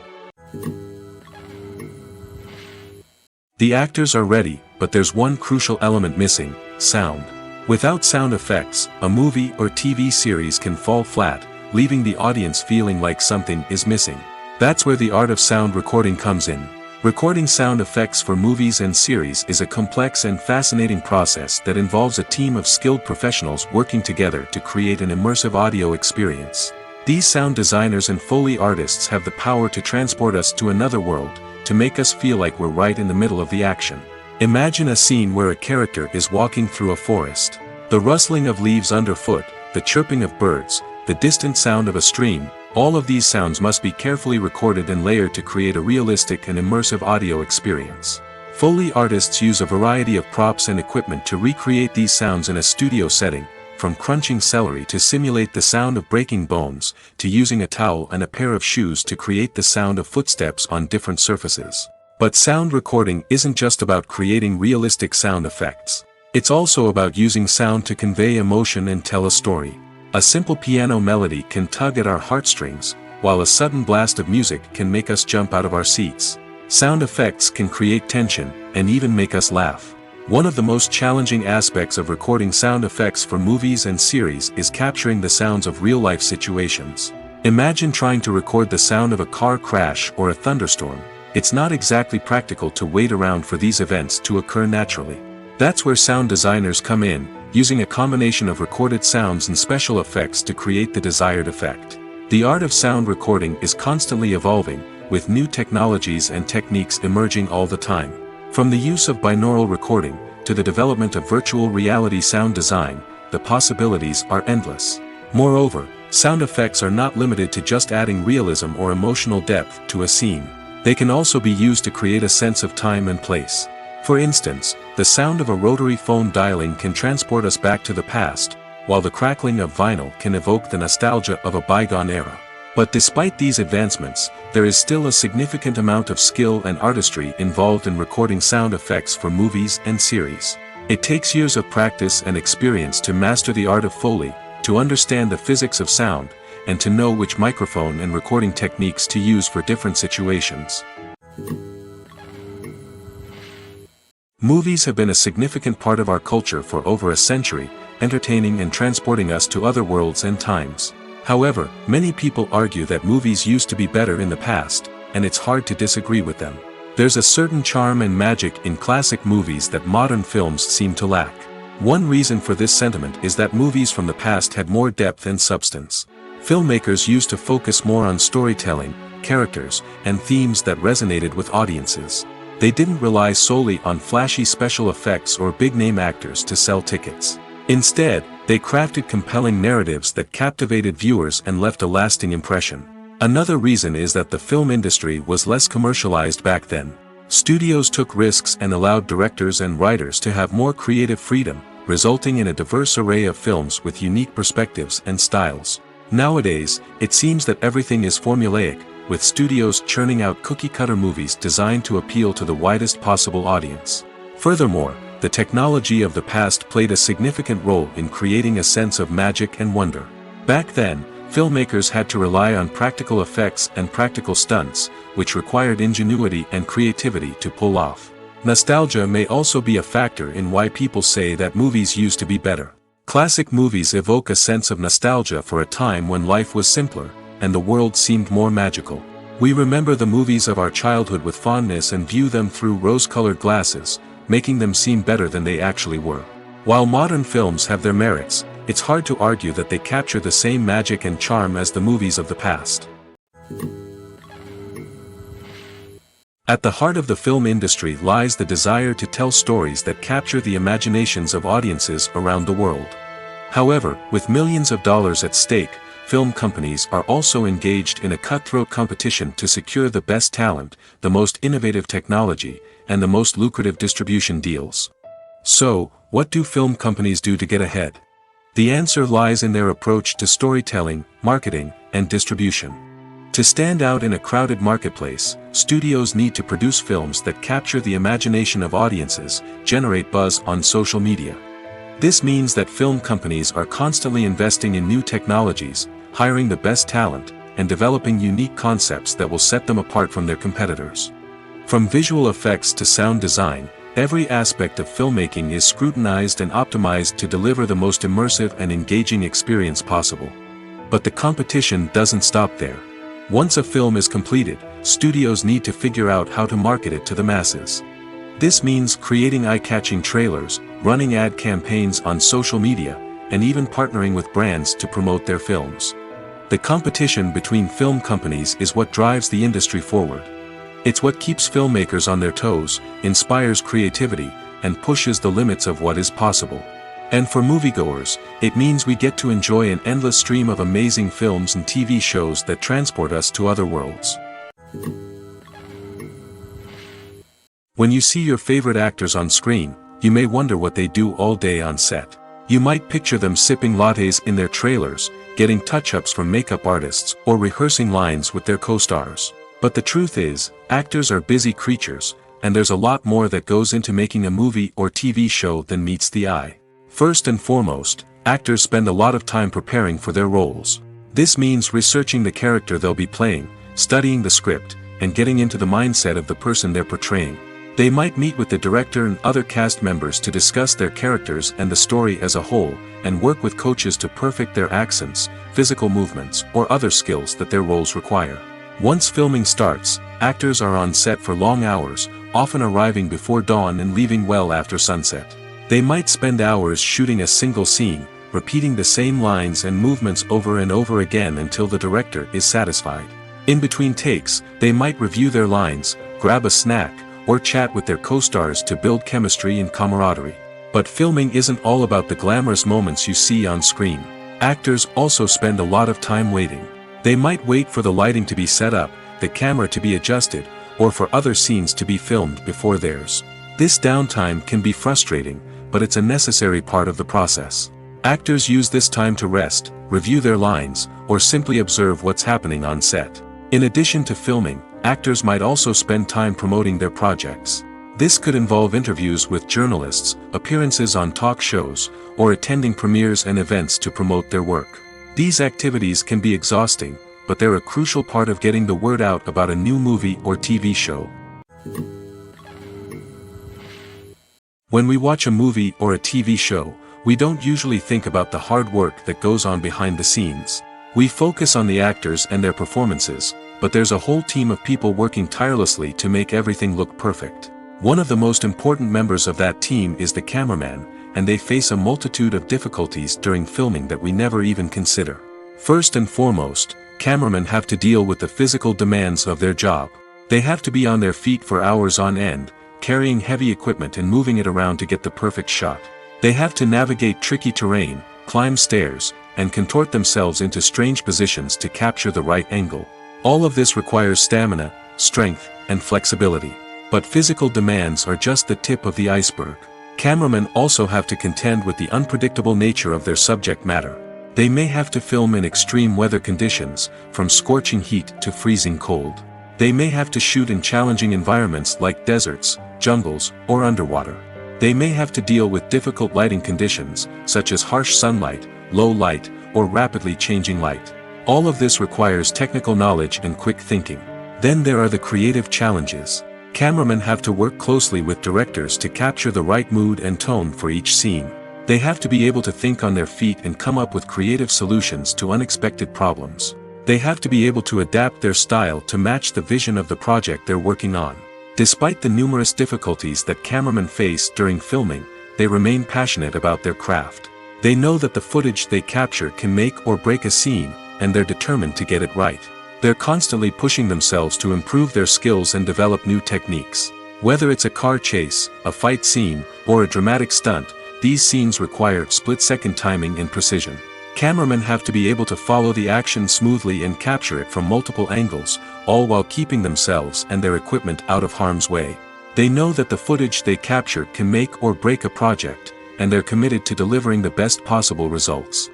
The actors are ready, but there's one crucial element missing: sound. Without sound effects, a movie or TV series can fall flat, leaving the audience feeling like something is missing. That's where the art of sound recording comes in. Recording sound effects for movies and series is a complex and fascinating process that involves a team of skilled professionals working together to create an immersive audio experience. These sound designers and Foley artists have the power to transport us to another world, to make us feel like we're right in the middle of the action. Imagine a scene where a character is walking through a forest. The rustling of leaves underfoot, the chirping of birds, the distant sound of a stream, all of these sounds must be carefully recorded and layered to create a realistic and immersive audio experience. Foley artists use a variety of props and equipment to recreate these sounds in a studio setting, from crunching celery to simulate the sound of breaking bones, to using a towel and a pair of shoes to create the sound of footsteps on different surfaces. But sound recording isn't just about creating realistic sound effects. It's also about using sound to convey emotion and tell a story. A simple piano melody can tug at our heartstrings, while a sudden blast of music can make us jump out of our seats. Sound effects can create tension, and even make us laugh. One of the most challenging aspects of recording sound effects for movies and series is capturing the sounds of real-life situations. Imagine trying to record the sound of a car crash or a thunderstorm. It's not exactly practical to wait around for these events to occur naturally. That's where sound designers come in, using a combination of recorded sounds and special effects to create the desired effect. The art of sound recording is constantly evolving, with new technologies and techniques emerging all the time. From the use of binaural recording, to the development of virtual reality sound design, the possibilities are endless. Moreover, sound effects are not limited to just adding realism or emotional depth to a scene. They can also be used to create a sense of time and place. For instance, the sound of a rotary phone dialing can transport us back to the past, while the crackling of vinyl can evoke the nostalgia of a bygone era. But despite these advancements, there is still a significant amount of skill and artistry involved in recording sound effects for movies and series. It takes years of practice and experience to master the art of Foley, to understand the physics of sound, and to know which microphone and recording techniques to use for different situations. Movies have been a significant part of our culture for over a century, entertaining and transporting us to other worlds and times. However, many people argue that movies used to be better in the past, and it's hard to disagree with them. There's a certain charm and magic in classic movies that modern films seem to lack. One reason for this sentiment is that movies from the past had more depth and substance. Filmmakers used to focus more on storytelling, characters, and themes that resonated with audiences. They didn't rely solely on flashy special effects or big-name actors to sell tickets. Instead, they crafted compelling narratives that captivated viewers and left a lasting impression. Another reason is that the film industry was less commercialized back then. Studios took risks and allowed directors and writers to have more creative freedom, resulting in a diverse array of films with unique perspectives and styles. Nowadays, it seems that everything is formulaic, with studios churning out cookie-cutter movies designed to appeal to the widest possible audience. Furthermore, the technology of the past played a significant role in creating a sense of magic and wonder. Back then, filmmakers had to rely on practical effects and practical stunts, which required ingenuity and creativity to pull off. Nostalgia may also be a factor in why people say that movies used to be better. Classic movies evoke a sense of nostalgia for a time when life was simpler, and the world seemed more magical. We remember the movies of our childhood with fondness and view them through rose-colored glasses, making them seem better than they actually were. While modern films have their merits, it's hard to argue that they capture the same magic and charm as the movies of the past. At the heart of the film industry lies the desire to tell stories that capture the imaginations of audiences around the world. However, with millions of dollars at stake, film companies are also engaged in a cutthroat competition to secure the best talent, the most innovative technology, and the most lucrative distribution deals. So, what do film companies do to get ahead? The answer lies in their approach to storytelling, marketing, and distribution. To stand out in a crowded marketplace, studios need to produce films that capture the imagination of audiences, generate buzz on social media. This means that film companies are constantly investing in new technologies, hiring the best talent, and developing unique concepts that will set them apart from their competitors. From visual effects to sound design, every aspect of filmmaking is scrutinized and optimized to deliver the most immersive and engaging experience possible. But the competition doesn't stop there. Once a film is completed, studios need to figure out how to market it to the masses. This means creating eye-catching trailers, running ad campaigns on social media, and even partnering with brands to promote their films. The competition between film companies is what drives the industry forward. It's what keeps filmmakers on their toes, inspires creativity, and pushes the limits of what is possible. And for moviegoers, it means we get to enjoy an endless stream of amazing films and TV shows that transport us to other worlds. When you see your favorite actors on screen, you may wonder what they do all day on set. You might picture them sipping lattes in their trailers, getting touch-ups from makeup artists, or rehearsing lines with their co-stars. But the truth is, actors are busy creatures, and there's a lot more that goes into making a movie or TV show than meets the eye. First and foremost, actors spend a lot of time preparing for their roles. This means researching the character they'll be playing, studying the script, and getting into the mindset of the person they're portraying. They might meet with the director and other cast members to discuss their characters and the story as a whole, and work with coaches to perfect their accents, physical movements, or other skills that their roles require. Once filming starts, actors are on set for long hours, often arriving before dawn and leaving well after sunset. They might spend hours shooting a single scene, repeating the same lines and movements over and over again until the director is satisfied. In between takes, they might review their lines, grab a snack, or chat with their co-stars to build chemistry and camaraderie. But filming isn't all about the glamorous moments you see on screen. Actors also spend a lot of time waiting. They might wait for the lighting to be set up, the camera to be adjusted, or for other scenes to be filmed before theirs. This downtime can be frustrating, but it's a necessary part of the process. Actors use this time to rest, review their lines, or simply observe what's happening on set. In addition to filming, actors might also spend time promoting their projects. This could involve interviews with journalists, appearances on talk shows, or attending premieres and events to promote their work. These activities can be exhausting, but they're a crucial part of getting the word out about a new movie or TV show. When we watch a movie or a TV show, we don't usually think about the hard work that goes on behind the scenes. We focus on the actors and their performances, but there's a whole team of people working tirelessly to make everything look perfect. One of the most important members of that team is the cameraman, and they face a multitude of difficulties during filming that we never even consider. First and foremost, cameramen have to deal with the physical demands of their job. They have to be on their feet for hours on end, carrying heavy equipment and moving it around to get the perfect shot. They have to navigate tricky terrain, climb stairs, and contort themselves into strange positions to capture the right angle. All of this requires stamina, strength, and flexibility. But physical demands are just the tip of the iceberg. Cameramen also have to contend with the unpredictable nature of their subject matter. They may have to film in extreme weather conditions, from scorching heat to freezing cold. They may have to shoot in challenging environments like deserts, jungles, or underwater. They may have to deal with difficult lighting conditions, such as harsh sunlight, low light, or rapidly changing light. All of this requires technical knowledge and quick thinking. Then there are the creative challenges. Cameramen have to work closely with directors to capture the right mood and tone for each scene. They have to be able to think on their feet and come up with creative solutions to unexpected problems. They have to be able to adapt their style to match the vision of the project they're working on. Despite the numerous difficulties that cameramen face during filming, they remain passionate about their craft. They know that the footage they capture can make or break a scene, and they're determined to get it right. They're constantly pushing themselves to improve their skills and develop new techniques. Whether it's a car chase, a fight scene, or a dramatic stunt, these scenes require split-second timing and precision. Cameramen have to be able to follow the action smoothly and capture it from multiple angles, all while keeping themselves and their equipment out of harm's way. They know that the footage they capture can make or break a project, and they're committed to delivering the best possible results.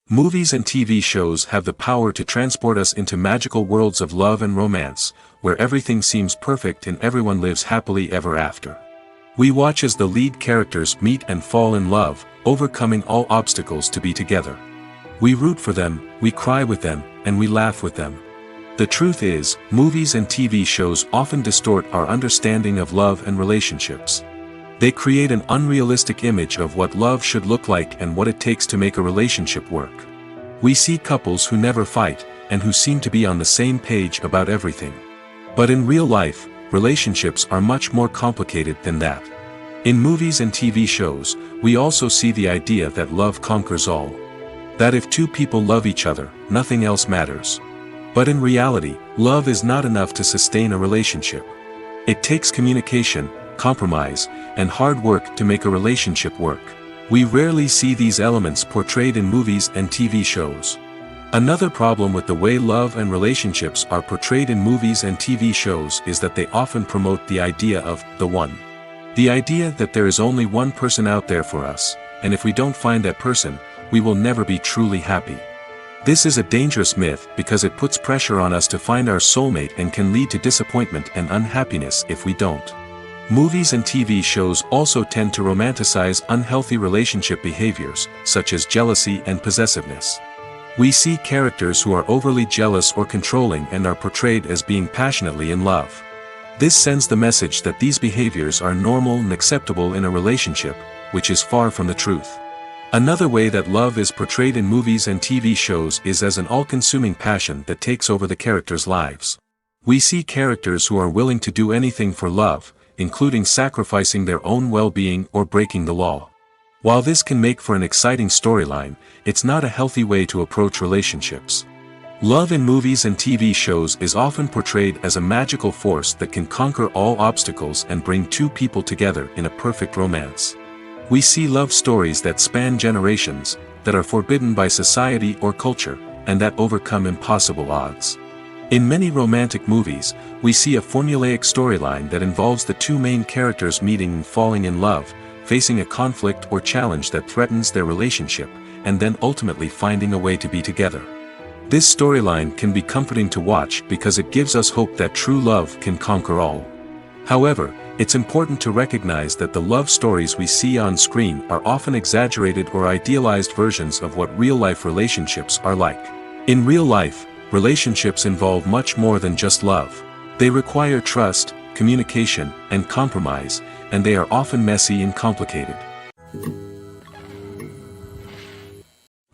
Movies and TV shows have the power to transport us into magical worlds of love and romance, where everything seems perfect and everyone lives happily ever after. We watch as the lead characters meet and fall in love, overcoming all obstacles to be together. We root for them, we cry with them, and we laugh with them. The truth is, movies and TV shows often distort our understanding of love and relationships. They create an unrealistic image of what love should look like and what it takes to make a relationship work. We see couples who never fight, and who seem to be on the same page about everything. But in real life, relationships are much more complicated than that. In movies and TV shows, we also see the idea that love conquers all. That if two people love each other, nothing else matters. But in reality, love is not enough to sustain a relationship. It takes communication, compromise, and hard work to make a relationship work. We rarely see these elements portrayed in movies and TV shows. Another problem with the way love and relationships are portrayed in movies and TV shows is that they often promote the idea of the one. The idea that there is only one person out there for us, and if we don't find that person, we will never be truly happy. This is a dangerous myth because it puts pressure on us to find our soulmate and can lead to disappointment and unhappiness if we don't. Movies and TV shows also tend to romanticize unhealthy relationship behaviors, such as jealousy and possessiveness. We see characters who are overly jealous or controlling and are portrayed as being passionately in love. This sends the message that these behaviors are normal and acceptable in a relationship, which is far from the truth. Another way that love is portrayed in movies and TV shows is as an all-consuming passion that takes over the characters' lives. We see characters who are willing to do anything for love, including sacrificing their own well-being or breaking the law. While this can make for an exciting storyline, it's not a healthy way to approach relationships. Love in movies and TV shows is often portrayed as a magical force that can conquer all obstacles and bring two people together in a perfect romance. We see love stories that span generations, that are forbidden by society or culture, and that overcome impossible odds. In many romantic movies, we see a formulaic storyline that involves the two main characters meeting and falling in love, facing a conflict or challenge that threatens their relationship, and then ultimately finding a way to be together. This storyline can be comforting to watch because it gives us hope that true love can conquer all. However, it's important to recognize that the love stories we see on screen are often exaggerated or idealized versions of what real-life relationships are like. In real life, relationships involve much more than just love. They require trust, communication, and compromise, and they are often messy and complicated.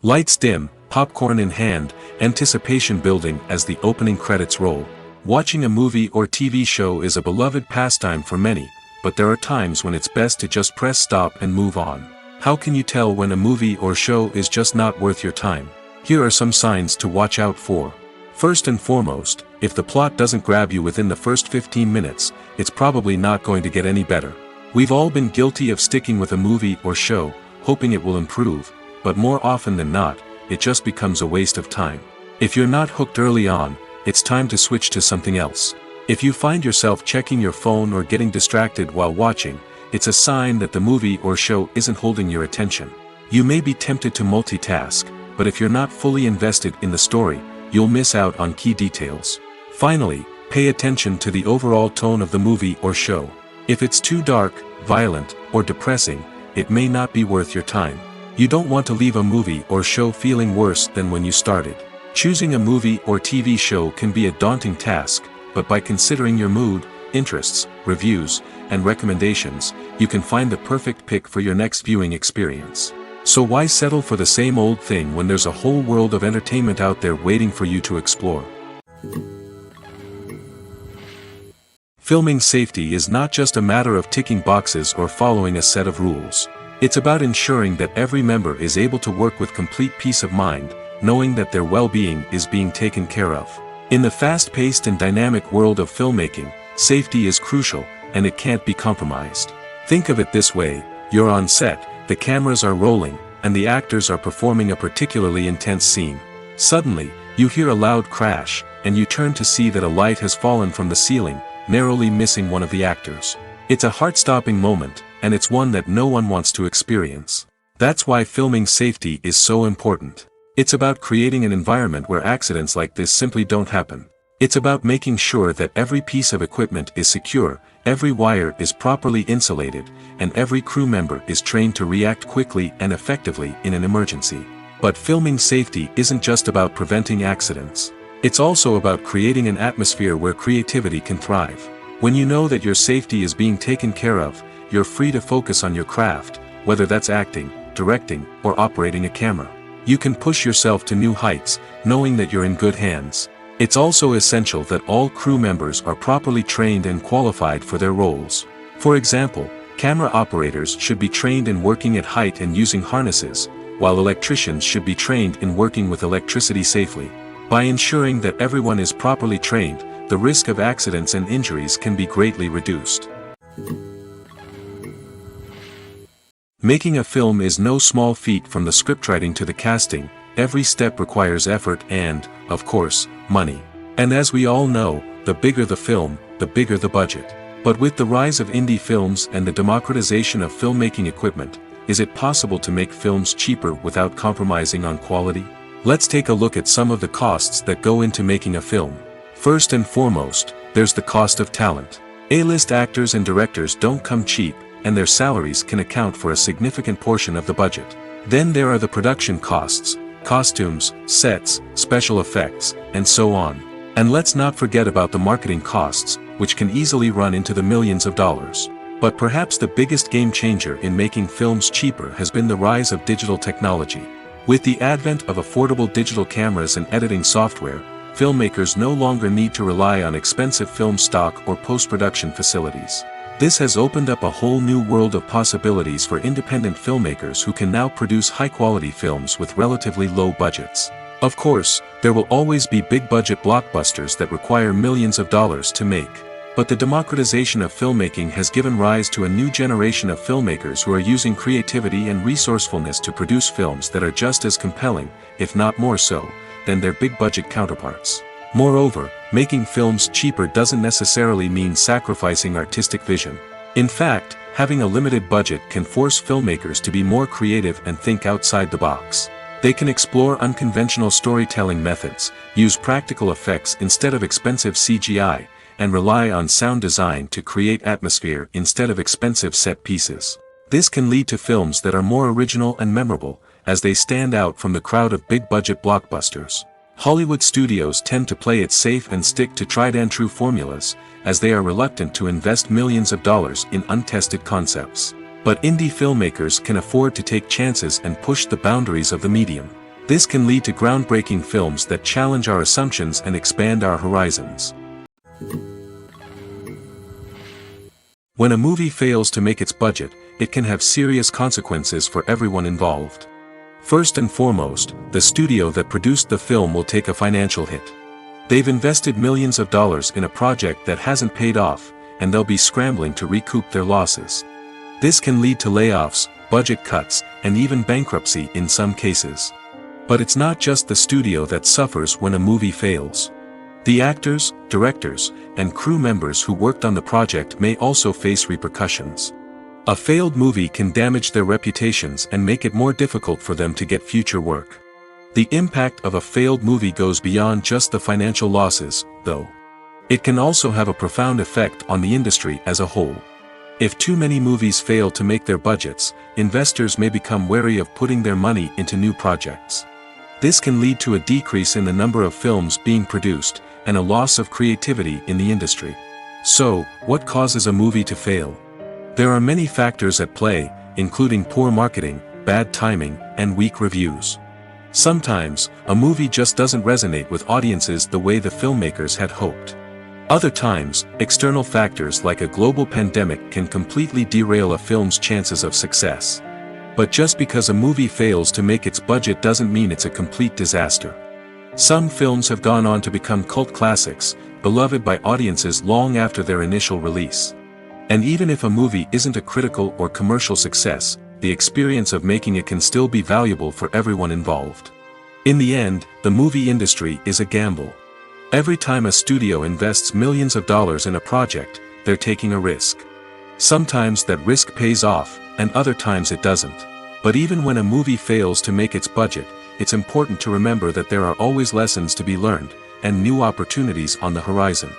Lights dim, popcorn in hand, anticipation building as the opening credits roll. Watching a movie or TV show is a beloved pastime for many, but there are times when it's best to just press stop and move on. How can you tell when a movie or show is just not worth your time? Here are some signs to watch out for. First and foremost, if the plot doesn't grab you within the first 15 minutes, it's probably not going to get any better. We've all been guilty of sticking with a movie or show, hoping it will improve, but more often than not, it just becomes a waste of time. If you're not hooked early on, it's time to switch to something else. If you find yourself checking your phone or getting distracted while watching, it's a sign that the movie or show isn't holding your attention. You may be tempted to multitask, but if you're not fully invested in the story, you'll miss out on key details. Finally, pay attention to the overall tone of the movie or show. If it's too dark, violent, or depressing, it may not be worth your time. You don't want to leave a movie or show feeling worse than when you started. Choosing a movie or TV show can be a daunting task, but by considering your mood, interests, reviews, and recommendations, you can find the perfect pick for your next viewing experience. So why settle for the same old thing when there's a whole world of entertainment out there waiting for you to explore? Filming safety is not just a matter of ticking boxes or following a set of rules. It's about ensuring that every member is able to work with complete peace of mind, knowing that their well-being is being taken care of. In the fast-paced and dynamic world of filmmaking, safety is crucial, and it can't be compromised. Think of it this way: you're on set, the cameras are rolling, and the actors are performing a particularly intense scene. Suddenly, you hear a loud crash, and you turn to see that a light has fallen from the ceiling, narrowly missing one of the actors. It's a heart-stopping moment, and it's one that no one wants to experience. That's why filming safety is so important. It's about creating an environment where accidents like this simply don't happen. It's about making sure that every piece of equipment is secure, every wire is properly insulated, and every crew member is trained to react quickly and effectively in an emergency. But filming safety isn't just about preventing accidents. It's also about creating an atmosphere where creativity can thrive. When you know that your safety is being taken care of, you're free to focus on your craft, whether that's acting, directing, or operating a camera. You can push yourself to new heights, knowing that you're in good hands. It's also essential that all crew members are properly trained and qualified for their roles. For example, camera operators should be trained in working at height and using harnesses, while electricians should be trained in working with electricity safely. By ensuring that everyone is properly trained, the risk of accidents and injuries can be greatly reduced. Making a film is no small feat. From the scriptwriting to the casting, every step requires effort and, of course, money. And as we all know, the bigger the film, the bigger the budget. But with the rise of indie films and the democratization of filmmaking equipment, is it possible to make films cheaper without compromising on quality? Let's take a look at some of the costs that go into making a film. First and foremost, there's the cost of talent. A-list actors and directors don't come cheap, and their salaries can account for a significant portion of the budget. Then there are the production costs, costumes, sets, special effects, and so on. And let's not forget about the marketing costs, which can easily run into the millions of dollars. But perhaps the biggest game changer in making films cheaper has been the rise of digital technology. With the advent of affordable digital cameras and editing software, filmmakers no longer need to rely on expensive film stock or post-production facilities. This has opened up a whole new world of possibilities for independent filmmakers who can now produce high-quality films with relatively low budgets. Of course, there will always be big-budget blockbusters that require millions of dollars to make. But the democratization of filmmaking has given rise to a new generation of filmmakers who are using creativity and resourcefulness to produce films that are just as compelling, if not more so, than their big-budget counterparts. Moreover, making films cheaper doesn't necessarily mean sacrificing artistic vision. In fact, having a limited budget can force filmmakers to be more creative and think outside the box. They can explore unconventional storytelling methods, use practical effects instead of expensive CGI, and rely on sound design to create atmosphere instead of expensive set pieces. This can lead to films that are more original and memorable, as they stand out from the crowd of big-budget blockbusters. Hollywood studios tend to play it safe and stick to tried-and-true formulas, as they are reluctant to invest millions of dollars in untested concepts. But indie filmmakers can afford to take chances and push the boundaries of the medium. This can lead to groundbreaking films that challenge our assumptions and expand our horizons. When a movie fails to make its budget, it can have serious consequences for everyone involved. First and foremost, the studio that produced the film will take a financial hit. They've invested millions of dollars in a project that hasn't paid off, and they'll be scrambling to recoup their losses. This can lead to layoffs, budget cuts, and even bankruptcy in some cases. But it's not just the studio that suffers when a movie fails. The actors, directors, and crew members who worked on the project may also face repercussions. A failed movie can damage their reputations and make it more difficult for them to get future work. The impact of a failed movie goes beyond just the financial losses, though. It can also have a profound effect on the industry as a whole. If too many movies fail to make their budgets, investors may become wary of putting their money into new projects. This can lead to a decrease in the number of films being produced, and a loss of creativity in the industry. So, what causes a movie to fail? There are many factors at play, including poor marketing, bad timing, and weak reviews. Sometimes, a movie just doesn't resonate with audiences the way the filmmakers had hoped. Other times, external factors like a global pandemic can completely derail a film's chances of success. But just because a movie fails to make its budget doesn't mean it's a complete disaster. Some films have gone on to become cult classics, beloved by audiences long after their initial release. And even if a movie isn't a critical or commercial success, the experience of making it can still be valuable for everyone involved. In the end, the movie industry is a gamble. Every time a studio invests millions of dollars in a project, they're taking a risk. Sometimes that risk pays off, and other times it doesn't. But even when a movie fails to make its budget, it's important to remember that there are always lessons to be learned, and new opportunities on the horizon.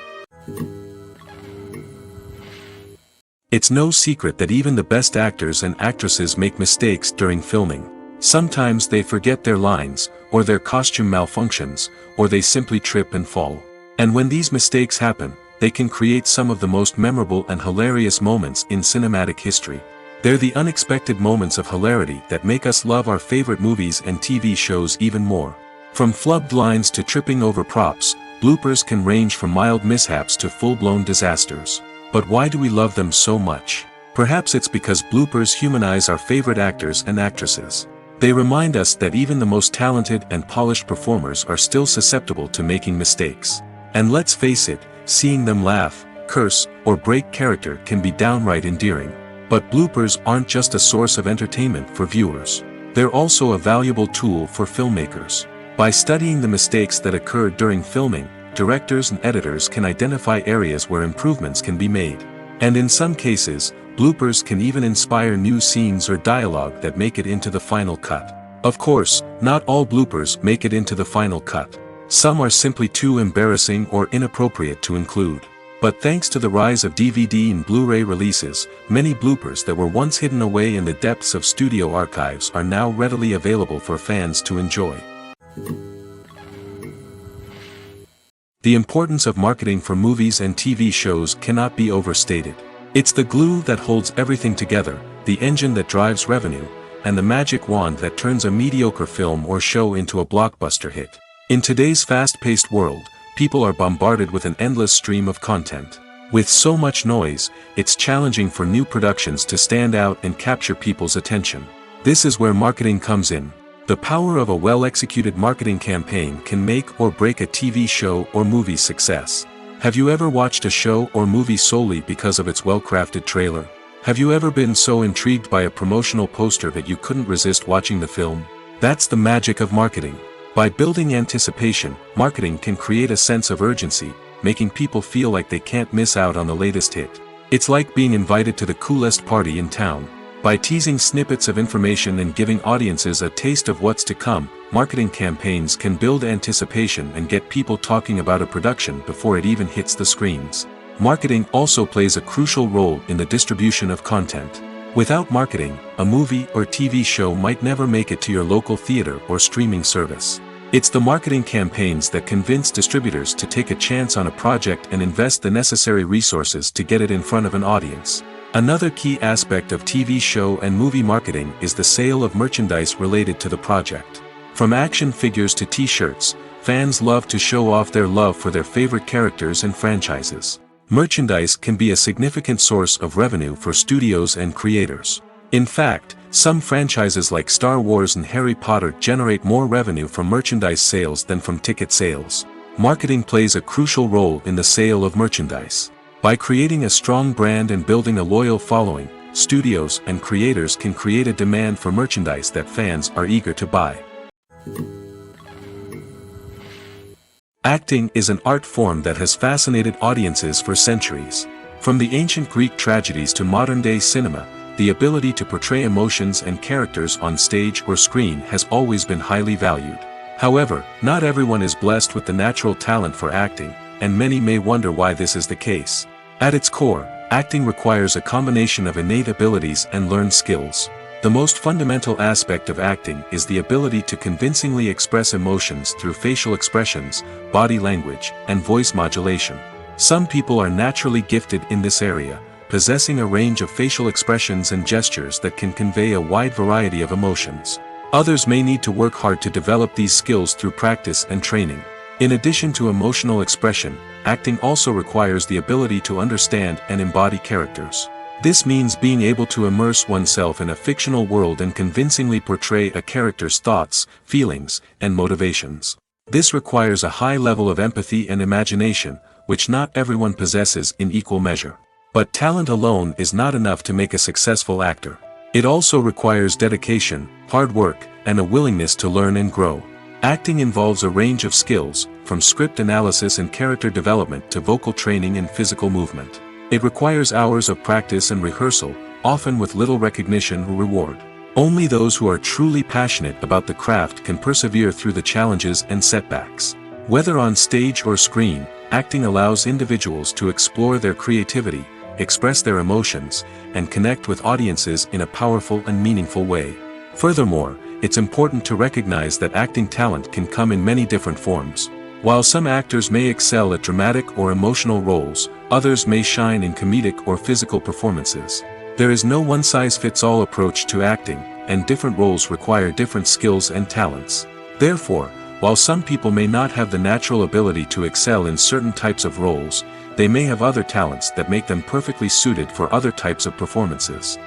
It's no secret that even the best actors and actresses make mistakes during filming. Sometimes they forget their lines, or their costume malfunctions, or they simply trip and fall. And when these mistakes happen, they can create some of the most memorable and hilarious moments in cinematic history. They're the unexpected moments of hilarity that make us love our favorite movies and TV shows even more. From flubbed lines to tripping over props, bloopers can range from mild mishaps to full-blown disasters. But why do we love them so much? Perhaps it's because bloopers humanize our favorite actors and actresses. They remind us that even the most talented and polished performers are still susceptible to making mistakes. And let's face it, seeing them laugh, curse, or break character can be downright endearing. But bloopers aren't just a source of entertainment for viewers. They're also a valuable tool for filmmakers. By studying the mistakes that occurred during filming, directors and editors can identify areas where improvements can be made. And in some cases, bloopers can even inspire new scenes or dialogue that make it into the final cut. Of course, not all bloopers make it into the final cut. Some are simply too embarrassing or inappropriate to include. But thanks to the rise of DVD and Blu-ray releases, many bloopers that were once hidden away in the depths of studio archives are now readily available for fans to enjoy. The importance of marketing for movies and TV shows cannot be overstated. It's the glue that holds everything together, the engine that drives revenue, and the magic wand that turns a mediocre film or show into a blockbuster hit. In today's fast-paced world, people are bombarded with an endless stream of content. With so much noise, it's challenging for new productions to stand out and capture people's attention. This is where marketing comes in. The power of a well-executed marketing campaign can make or break a TV show or movie's success. Have you ever watched a show or movie solely because of its well-crafted trailer? Have you ever been so intrigued by a promotional poster that you couldn't resist watching the film? That's the magic of marketing. By building anticipation, marketing can create a sense of urgency, making people feel like they can't miss out on the latest hit. It's like being invited to the coolest party in town. By teasing snippets of information and giving audiences a taste of what's to come, marketing campaigns can build anticipation and get people talking about a production before it even hits the screens. Marketing also plays a crucial role in the distribution of content. Without marketing, a movie or TV show might never make it to your local theater or streaming service. It's the marketing campaigns that convince distributors to take a chance on a project and invest the necessary resources to get it in front of an audience. Another key aspect of TV show and movie marketing is the sale of merchandise related to the project. From action figures to t-shirts, fans love to show off their love for their favorite characters and franchises. Merchandise can be a significant source of revenue for studios and creators. In fact, some franchises like Star Wars and Harry Potter generate more revenue from merchandise sales than from ticket sales. Marketing plays a crucial role in the sale of merchandise. By creating a strong brand and building a loyal following, studios and creators can create a demand for merchandise that fans are eager to buy. Acting is an art form that has fascinated audiences for centuries. From the ancient Greek tragedies to modern-day cinema, the ability to portray emotions and characters on stage or screen has always been highly valued. However, not everyone is blessed with the natural talent for acting, and many may wonder why this is the case. At its core, acting requires a combination of innate abilities and learned skills. The most fundamental aspect of acting is the ability to convincingly express emotions through facial expressions, body language, and voice modulation. Some people are naturally gifted in this area, possessing a range of facial expressions and gestures that can convey a wide variety of emotions. Others may need to work hard to develop these skills through practice and training. In addition to emotional expression, acting also requires the ability to understand and embody characters. This means being able to immerse oneself in a fictional world and convincingly portray a character's thoughts, feelings, and motivations. This requires a high level of empathy and imagination, which not everyone possesses in equal measure. But talent alone is not enough to make a successful actor. It also requires dedication, hard work, and a willingness to learn and grow. Acting involves a range of skills, from script analysis and character development to vocal training and physical movement. It requires hours of practice and rehearsal, often with little recognition or reward. Only those who are truly passionate about the craft can persevere through the challenges and setbacks. Whether on stage or screen, acting allows individuals to explore their creativity, express their emotions, and connect with audiences in a powerful and meaningful way. Furthermore, it's important to recognize that acting talent can come in many different forms. While some actors may excel at dramatic or emotional roles, others may shine in comedic or physical performances. There is no one-size-fits-all approach to acting, and different roles require different skills and talents. Therefore, while some people may not have the natural ability to excel in certain types of roles, they may have other talents that make them perfectly suited for other types of performances.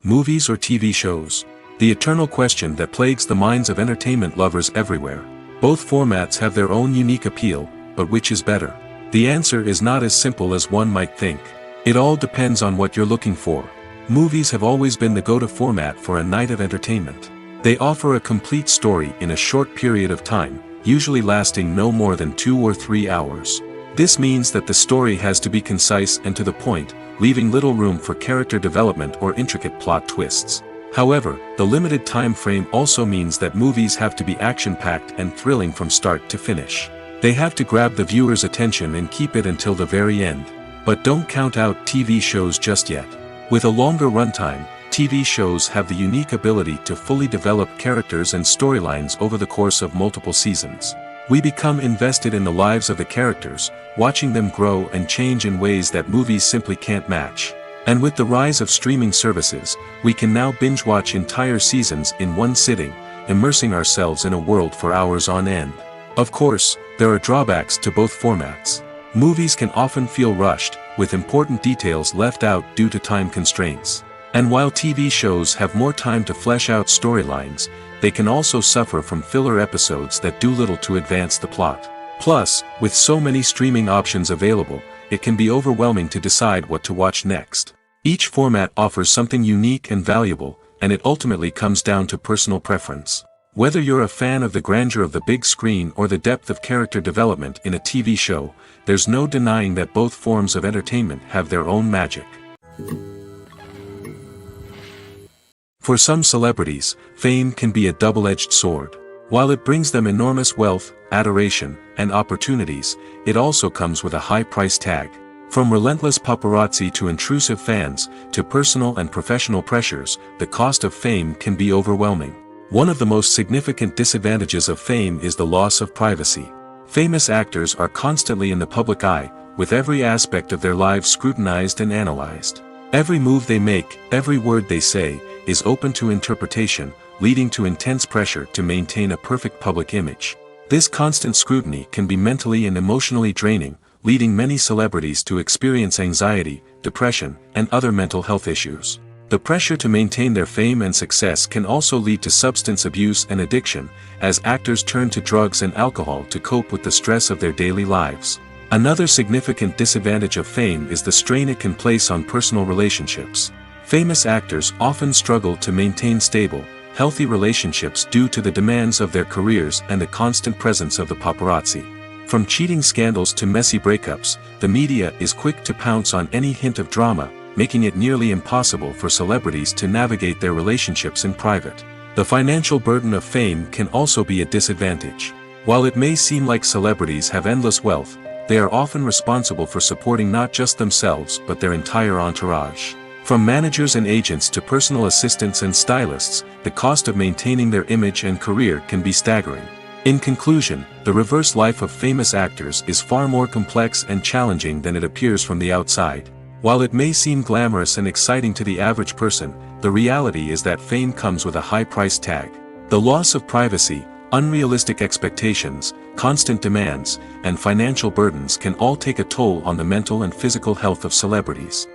Movies or TV shows? The eternal question that plagues the minds of entertainment lovers everywhere. Both formats have their own unique appeal, but which is better? The answer is not as simple as one might think. It all depends on what you're looking for. Movies have always been the go-to format for a night of entertainment. They offer a complete story in a short period of time, usually lasting no more than 2 or 3 hours. This means that the story has to be concise and to the point, leaving little room for character development or intricate plot twists. However, the limited time frame also means that movies have to be action-packed and thrilling from start to finish. They have to grab the viewer's attention and keep it until the very end. But don't count out TV shows just yet. With a longer runtime, TV shows have the unique ability to fully develop characters and storylines over the course of multiple seasons. We become invested in the lives of the characters, watching them grow and change in ways that movies simply can't match. And with the rise of streaming services, we can now binge-watch entire seasons in one sitting, immersing ourselves in a world for hours on end. Of course, there are drawbacks to both formats. Movies can often feel rushed, with important details left out due to time constraints. And while TV shows have more time to flesh out storylines, they can also suffer from filler episodes that do little to advance the plot. Plus, with so many streaming options available, it can be overwhelming to decide what to watch next. Each format offers something unique and valuable, and it ultimately comes down to personal preference. Whether you're a fan of the grandeur of the big screen or the depth of character development in a TV show, there's no denying that both forms of entertainment have their own magic. For some celebrities, fame can be a double-edged sword. While it brings them enormous wealth, adoration, and opportunities, it also comes with a high price tag. From relentless paparazzi to intrusive fans, to personal and professional pressures, the cost of fame can be overwhelming. One of the most significant disadvantages of fame is the loss of privacy. Famous actors are constantly in the public eye, with every aspect of their lives scrutinized and analyzed. Every move they make, every word they say, is open to interpretation, leading to intense pressure to maintain a perfect public image. This constant scrutiny can be mentally and emotionally draining, leading many celebrities to experience anxiety, depression, and other mental health issues. The pressure to maintain their fame and success can also lead to substance abuse and addiction, as actors turn to drugs and alcohol to cope with the stress of their daily lives. Another significant disadvantage of fame is the strain it can place on personal relationships. Famous actors often struggle to maintain stable, healthy relationships due to the demands of their careers and the constant presence of the paparazzi. From cheating scandals to messy breakups, the media is quick to pounce on any hint of drama, making it nearly impossible for celebrities to navigate their relationships in private. The financial burden of fame can also be a disadvantage. While it may seem like celebrities have endless wealth, they are often responsible for supporting not just themselves but their entire entourage. From managers and agents to personal assistants and stylists, the cost of maintaining their image and career can be staggering. In conclusion, the reverse life of famous actors is far more complex and challenging than it appears from the outside. While it may seem glamorous and exciting to the average person, the reality is that fame comes with a high price tag. The loss of privacy, unrealistic expectations, constant demands, and financial burdens can all take a toll on the mental and physical health of celebrities.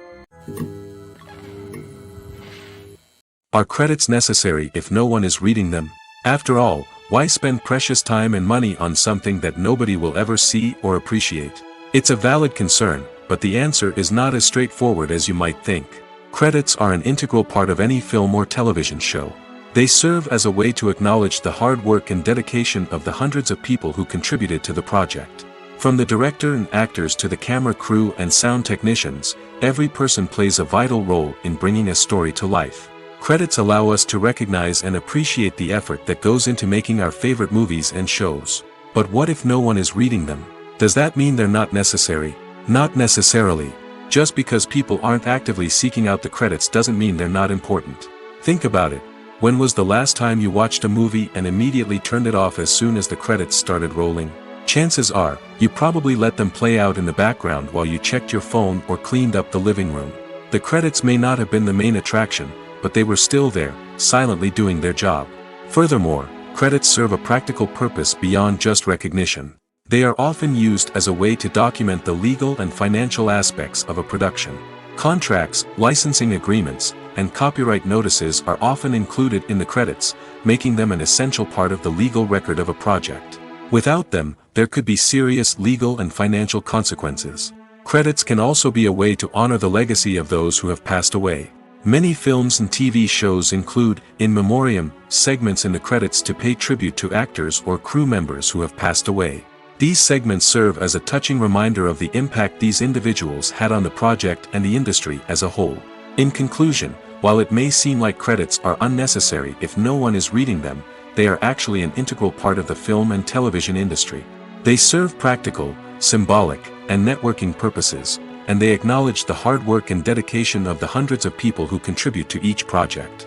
Are credits necessary if no one is reading them? After all, why spend precious time and money on something that nobody will ever see or appreciate? It's a valid concern, but the answer is not as straightforward as you might think. Credits are an integral part of any film or television show. They serve as a way to acknowledge the hard work and dedication of the hundreds of people who contributed to the project. From the director and actors to the camera crew and sound technicians, every person plays a vital role in bringing a story to life. Credits allow us to recognize and appreciate the effort that goes into making our favorite movies and shows. But what if no one is reading them? Does that mean they're not necessary? Not necessarily. Just because people aren't actively seeking out the credits doesn't mean they're not important. Think about it. When was the last time you watched a movie and immediately turned it off as soon as the credits started rolling? Chances are, you probably let them play out in the background while you checked your phone or cleaned up the living room. The credits may not have been the main attraction, but they were still there, silently doing their job. Furthermore, credits serve a practical purpose beyond just recognition. They are often used as a way to document the legal and financial aspects of a production. Contracts, licensing agreements, and copyright notices are often included in the credits, making them an essential part of the legal record of a project. Without them, there could be serious legal and financial consequences. Credits can also be a way to honor the legacy of those who have passed away. Many films and TV shows include, in memoriam, segments in the credits to pay tribute to actors or crew members who have passed away. These segments serve as a touching reminder of the impact these individuals had on the project and the industry as a whole. In conclusion, while it may seem like credits are unnecessary if no one is reading them, they are actually an integral part of the film and television industry. They serve practical, symbolic, and networking purposes, and they acknowledge the hard work and dedication of the hundreds of people who contribute to each project.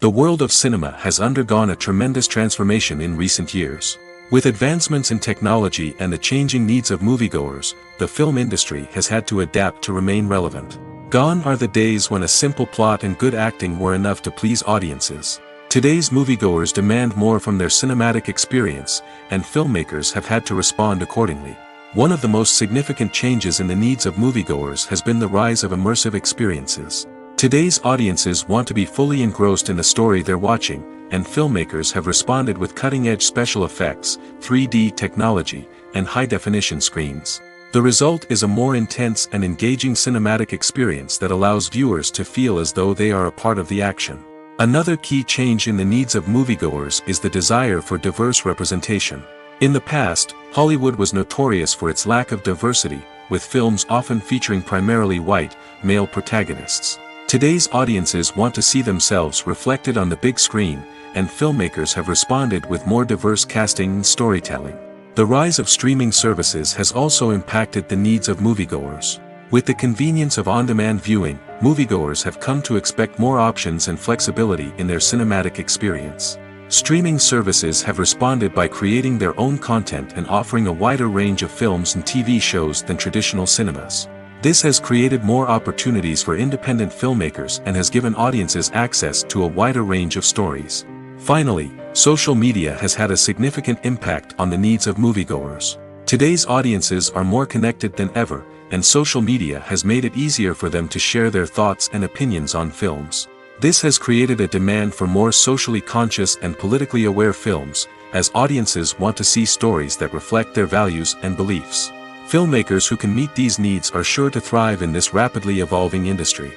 The world of cinema has undergone a tremendous transformation in recent years. With advancements in technology and the changing needs of moviegoers, the film industry has had to adapt to remain relevant. Gone are the days when a simple plot and good acting were enough to please audiences. Today's moviegoers demand more from their cinematic experience, and filmmakers have had to respond accordingly. One of the most significant changes in the needs of moviegoers has been the rise of immersive experiences. Today's audiences want to be fully engrossed in the story they're watching, and filmmakers have responded with cutting-edge special effects, 3D technology, and high-definition screens. The result is a more intense and engaging cinematic experience that allows viewers to feel as though they are a part of the action. Another key change in the needs of moviegoers is the desire for diverse representation. In the past, Hollywood was notorious for its lack of diversity, with films often featuring primarily white, male protagonists. Today's audiences want to see themselves reflected on the big screen, and filmmakers have responded with more diverse casting and storytelling. The rise of streaming services has also impacted the needs of moviegoers. With the convenience of on-demand viewing, moviegoers have come to expect more options and flexibility in their cinematic experience. Streaming services have responded by creating their own content and offering a wider range of films and TV shows than traditional cinemas. This has created more opportunities for independent filmmakers and has given audiences access to a wider range of stories. Finally, social media has had a significant impact on the needs of moviegoers. Today's audiences are more connected than ever, and social media has made it easier for them to share their thoughts and opinions on films. This has created a demand for more socially conscious and politically aware films, as audiences want to see stories that reflect their values and beliefs. Filmmakers who can meet these needs are sure to thrive in this rapidly evolving industry.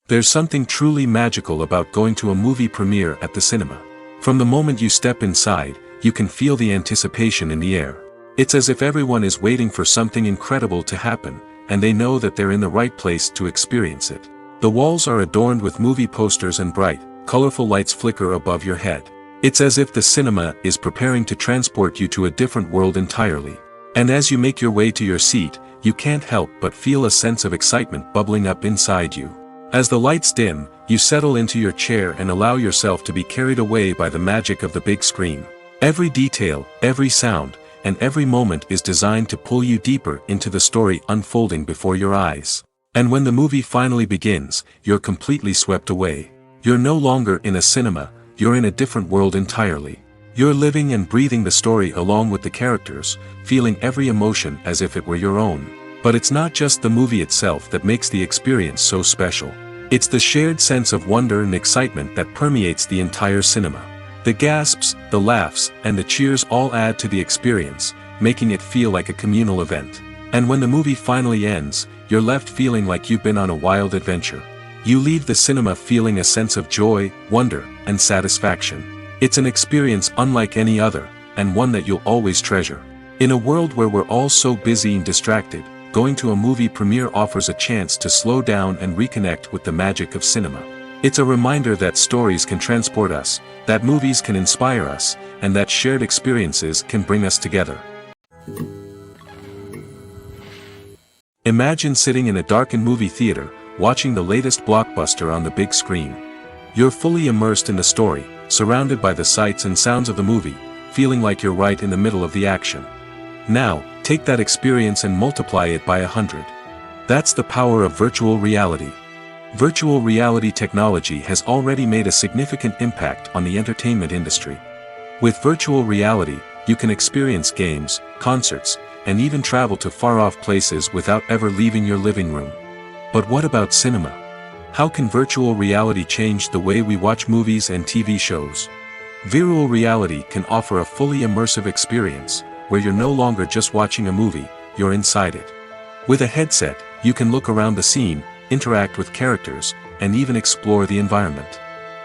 There's something truly magical about going to a movie premiere at the cinema. From the moment you step inside, you can feel the anticipation in the air. It's as if everyone is waiting for something incredible to happen, and they know that they're in the right place to experience it. The walls are adorned with movie posters and bright, colorful lights flicker above your head. It's as if the cinema is preparing to transport you to a different world entirely. And as you make your way to your seat, you can't help but feel a sense of excitement bubbling up inside you. As the lights dim, you settle into your chair and allow yourself to be carried away by the magic of the big screen. Every detail, every sound, and every moment is designed to pull you deeper into the story unfolding before your eyes. And when the movie finally begins, you're completely swept away. You're no longer in a cinema, you're in a different world entirely. You're living and breathing the story along with the characters, feeling every emotion as if it were your own. But it's not just the movie itself that makes the experience so special. It's the shared sense of wonder and excitement that permeates the entire cinema. The gasps, the laughs, and the cheers all add to the experience, making it feel like a communal event. And when the movie finally ends, you're left feeling like you've been on a wild adventure. You leave the cinema feeling a sense of joy, wonder, and satisfaction. It's an experience unlike any other, and one that you'll always treasure. In a world where we're all so busy and distracted, going to a movie premiere offers a chance to slow down and reconnect with the magic of cinema. It's a reminder that stories can transport us, that movies can inspire us, and that shared experiences can bring us together. Imagine sitting in a darkened movie theater, watching the latest blockbuster on the big screen. You're fully immersed in the story, surrounded by the sights and sounds of the movie, feeling like you're right in the middle of the action. Now, take that experience and multiply it by 100. That's the power of virtual reality. Virtual reality technology has already made a significant impact on the entertainment industry. With virtual reality, you can experience games, concerts, and even travel to far-off places without ever leaving your living room. But what about cinema? How can virtual reality change the way we watch movies and TV shows? Virtual reality can offer a fully immersive experience, where you're no longer just watching a movie, you're inside it. With a headset, you can look around the scene, interact with characters, and even explore the environment.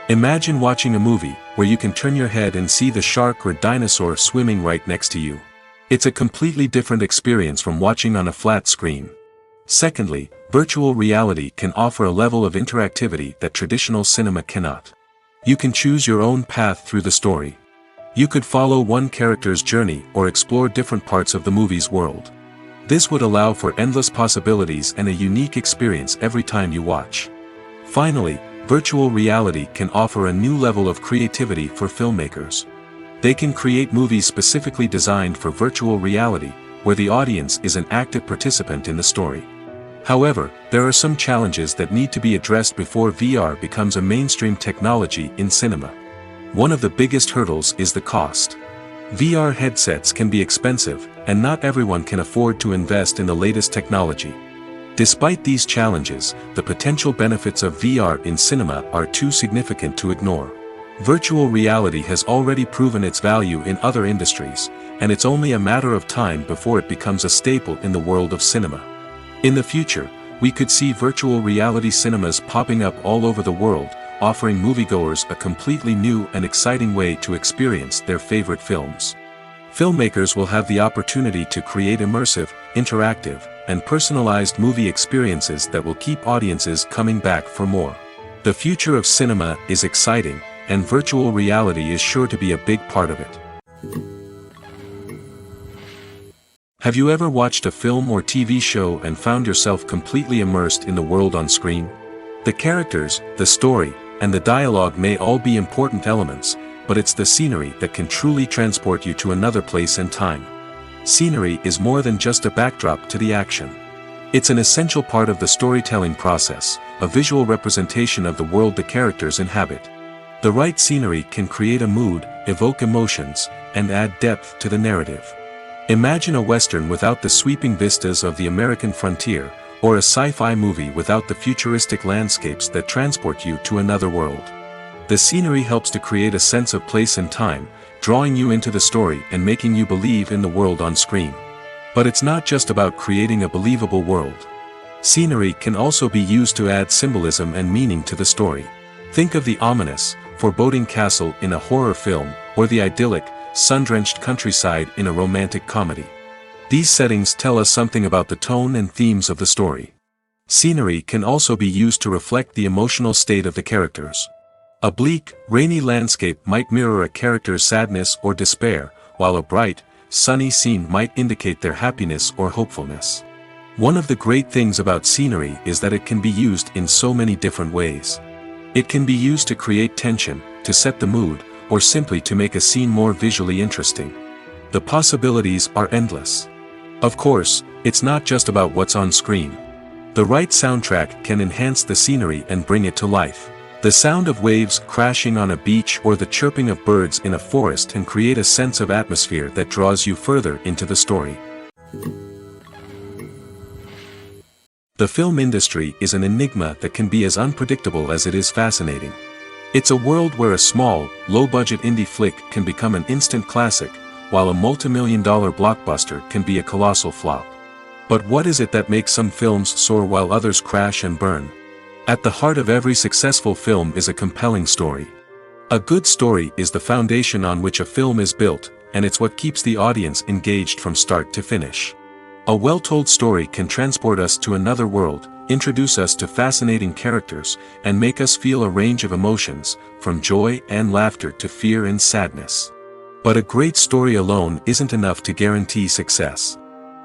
Imagine watching a movie where you can turn your head and see the shark or dinosaur swimming right next to you. It's a completely different experience from watching on a flat screen. Secondly, virtual reality can offer a level of interactivity that traditional cinema cannot. You can choose your own path through the story. You could follow one character's journey or explore different parts of the movie's world. This would allow for endless possibilities and a unique experience every time you watch. Finally, virtual reality can offer a new level of creativity for filmmakers. They can create movies specifically designed for virtual reality, where the audience is an active participant in the story. However, there are some challenges that need to be addressed before VR becomes a mainstream technology in cinema. One of the biggest hurdles is the cost. VR headsets can be expensive, and not everyone can afford to invest in the latest technology. Despite these challenges, the potential benefits of VR in cinema are too significant to ignore. Virtual reality has already proven its value in other industries, and it's only a matter of time before it becomes a staple in the world of cinema. In the future, we could see virtual reality cinemas popping up all over the world, offering moviegoers a completely new and exciting way to experience their favorite films. Filmmakers will have the opportunity to create immersive, interactive, and personalized movie experiences that will keep audiences coming back for more. The future of cinema is exciting, and virtual reality is sure to be a big part of it. Have you ever watched a film or TV show and found yourself completely immersed in the world on screen? The characters, the story, and the dialogue may all be important elements, but it's the scenery that can truly transport you to another place and time. Scenery is more than just a backdrop to the action. It's an essential part of the storytelling process, a visual representation of the world the characters inhabit. The right scenery can create a mood, evoke emotions, and add depth to the narrative. Imagine a western without the sweeping vistas of the American frontier, or a sci-fi movie without the futuristic landscapes that transport you to another world. The scenery helps to create a sense of place and time, drawing you into the story and making you believe in the world on screen. But it's not just about creating a believable world. Scenery can also be used to add symbolism and meaning to the story. Think of the ominous, foreboding castle in a horror film, or the idyllic, sun-drenched countryside in a romantic comedy. These settings tell us something about the tone and themes of the story. Scenery can also be used to reflect the emotional state of the characters. A bleak, rainy landscape might mirror a character's sadness or despair, while a bright, sunny scene might indicate their happiness or hopefulness. One of the great things about scenery is that it can be used in so many different ways. It can be used to create tension, to set the mood, or simply to make a scene more visually interesting. The possibilities are endless. Of course, it's not just about what's on screen. The right soundtrack can enhance the scenery and bring it to life. The sound of waves crashing on a beach or the chirping of birds in a forest can create a sense of atmosphere that draws you further into the story. The film industry is an enigma that can be as unpredictable as it is fascinating. It's a world where a small, low-budget indie flick can become an instant classic, while a multi-million-dollar blockbuster can be a colossal flop. But what is it that makes some films soar while others crash and burn? At the heart of every successful film is a compelling story. A good story is the foundation on which a film is built, and it's what keeps the audience engaged from start to finish. A well-told story can transport us to another world, introduce us to fascinating characters, and make us feel a range of emotions, from joy and laughter to fear and sadness. But a great story alone isn't enough to guarantee success.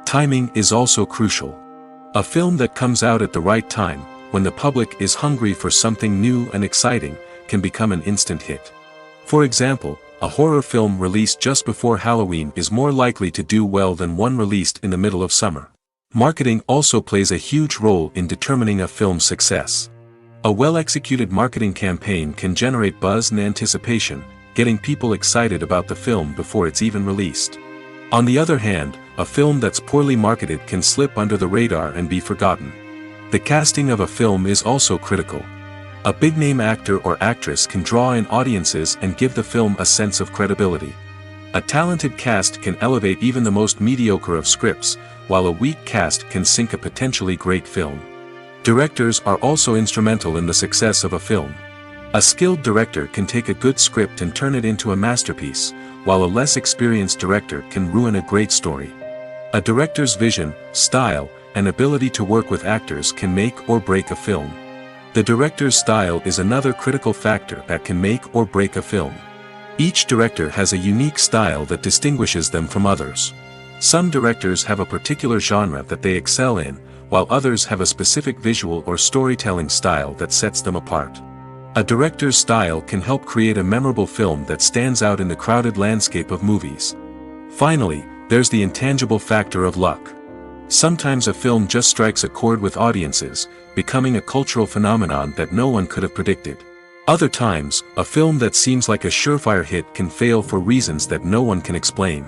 Timing is also crucial. A film that comes out at the right time, when the public is hungry for something new and exciting, can become an instant hit. For example, a horror film released just before Halloween is more likely to do well than one released in the middle of summer. Marketing also plays a huge role in determining a film's success. A well-executed marketing campaign can generate buzz and anticipation, getting people excited about the film before it's even released. On the other hand, a film that's poorly marketed can slip under the radar and be forgotten. The casting of a film is also critical. A big-name actor or actress can draw in audiences and give the film a sense of credibility. A talented cast can elevate even the most mediocre of scripts, while a weak cast can sink a potentially great film. Directors are also instrumental in the success of a film. A skilled director can take a good script and turn it into a masterpiece, while a less experienced director can ruin a great story. A director's vision, style, and ability to work with actors can make or break a film. The director's style is another critical factor that can make or break a film. Each director has a unique style that distinguishes them from others. Some directors have a particular genre that they excel in, while others have a specific visual or storytelling style that sets them apart. A director's style can help create a memorable film that stands out in the crowded landscape of movies. Finally, there's the intangible factor of luck. Sometimes a film just strikes a chord with audiences, becoming a cultural phenomenon that no one could have predicted. Other times, a film that seems like a surefire hit can fail for reasons that no one can explain.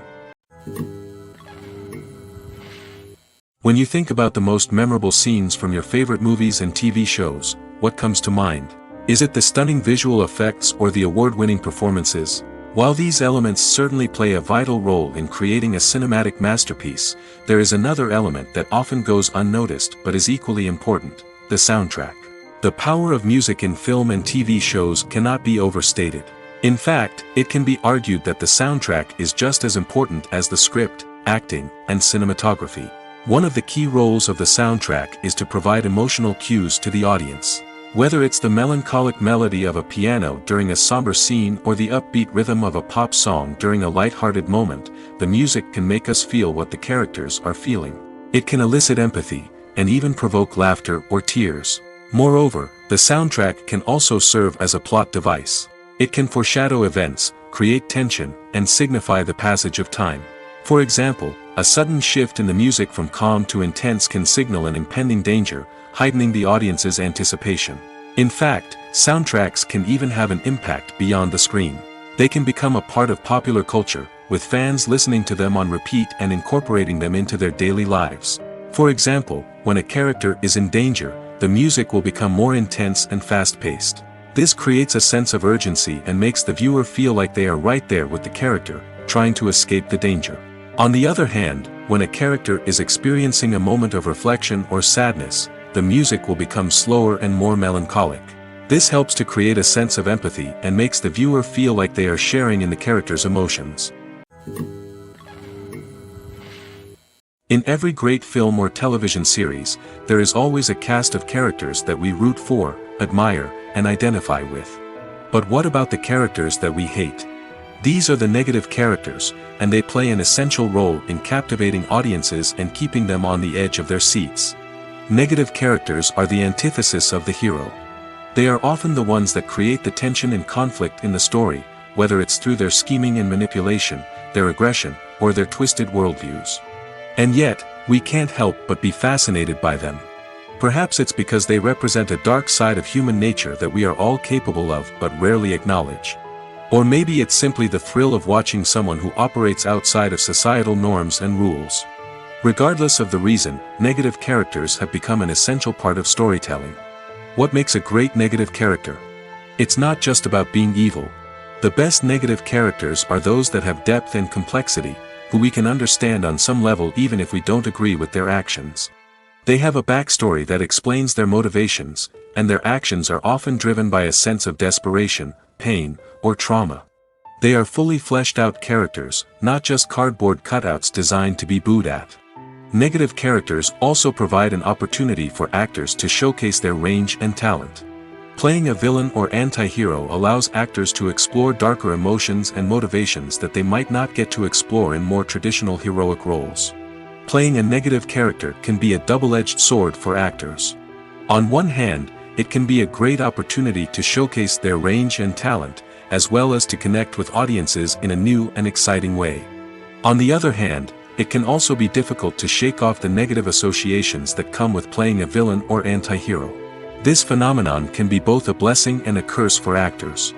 When you think about the most memorable scenes from your favorite movies and TV shows, what comes to mind? Is it the stunning visual effects or the award-winning performances? While these elements certainly play a vital role in creating a cinematic masterpiece, there is another element that often goes unnoticed but is equally important: the soundtrack. The power of music in film and TV shows cannot be overstated. In fact, it can be argued that the soundtrack is just as important as the script, acting, and cinematography. One of the key roles of the soundtrack is to provide emotional cues to the audience. Whether it's the melancholic melody of a piano during a somber scene or the upbeat rhythm of a pop song during a light-hearted moment, the music can make us feel what the characters are feeling. It can elicit empathy, and even provoke laughter or tears. Moreover, the soundtrack can also serve as a plot device. It can foreshadow events, create tension, and signify the passage of time. For example, a sudden shift in the music from calm to intense can signal an impending danger, heightening the audience's anticipation. In fact, soundtracks can even have an impact beyond the screen. They can become a part of popular culture, with fans listening to them on repeat and incorporating them into their daily lives. For example, when a character is in danger, the music will become more intense and fast-paced. This creates a sense of urgency and makes the viewer feel like they are right there with the character, trying to escape the danger. On the other hand, when a character is experiencing a moment of reflection or sadness, the music will become slower and more melancholic. This helps to create a sense of empathy and makes the viewer feel like they are sharing in the character's emotions. In every great film or television series, there is always a cast of characters that we root for, admire, and identify with. But what about the characters that we hate? These are the negative characters, and they play an essential role in captivating audiences and keeping them on the edge of their seats. Negative characters are the antithesis of the hero. They are often the ones that create the tension and conflict in the story, whether it's through their scheming and manipulation, their aggression, or their twisted worldviews. And yet, we can't help but be fascinated by them. Perhaps it's because they represent a dark side of human nature that we are all capable of but rarely acknowledge. Or maybe it's simply the thrill of watching someone who operates outside of societal norms and rules. Regardless of the reason, negative characters have become an essential part of storytelling. What makes a great negative character? It's not just about being evil. The best negative characters are those that have depth and complexity, who we can understand on some level even if we don't agree with their actions. They have a backstory that explains their motivations, and their actions are often driven by a sense of desperation, pain, or trauma. They are fully fleshed out characters, not just cardboard cutouts designed to be booed at. Negative characters also provide an opportunity for actors to showcase their range and talent. Playing a villain or anti-hero allows actors to explore darker emotions and motivations that they might not get to explore in more traditional heroic roles. Playing a negative character can be a double-edged sword for actors. On one hand, it can be a great opportunity to showcase their range and talent, as well as to connect with audiences in a new and exciting way. On the other hand, it can also be difficult to shake off the negative associations that come with playing a villain or anti-hero. This phenomenon can be both a blessing and a curse for actors.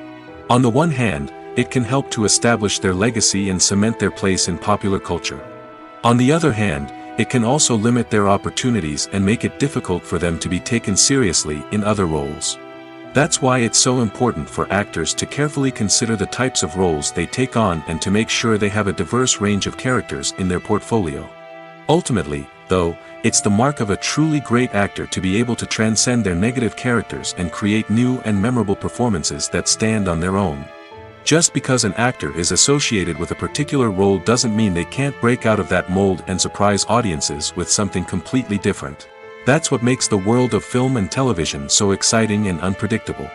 On the one hand, it can help to establish their legacy and cement their place in popular culture. On the other hand, it can also limit their opportunities and make it difficult for them to be taken seriously in other roles. That's why it's so important for actors to carefully consider the types of roles they take on and to make sure they have a diverse range of characters in their portfolio. Ultimately, though, it's the mark of a truly great actor to be able to transcend their negative characters and create new and memorable performances that stand on their own. Just because an actor is associated with a particular role doesn't mean they can't break out of that mold and surprise audiences with something completely different. That's what makes the world of film and television so exciting and unpredictable.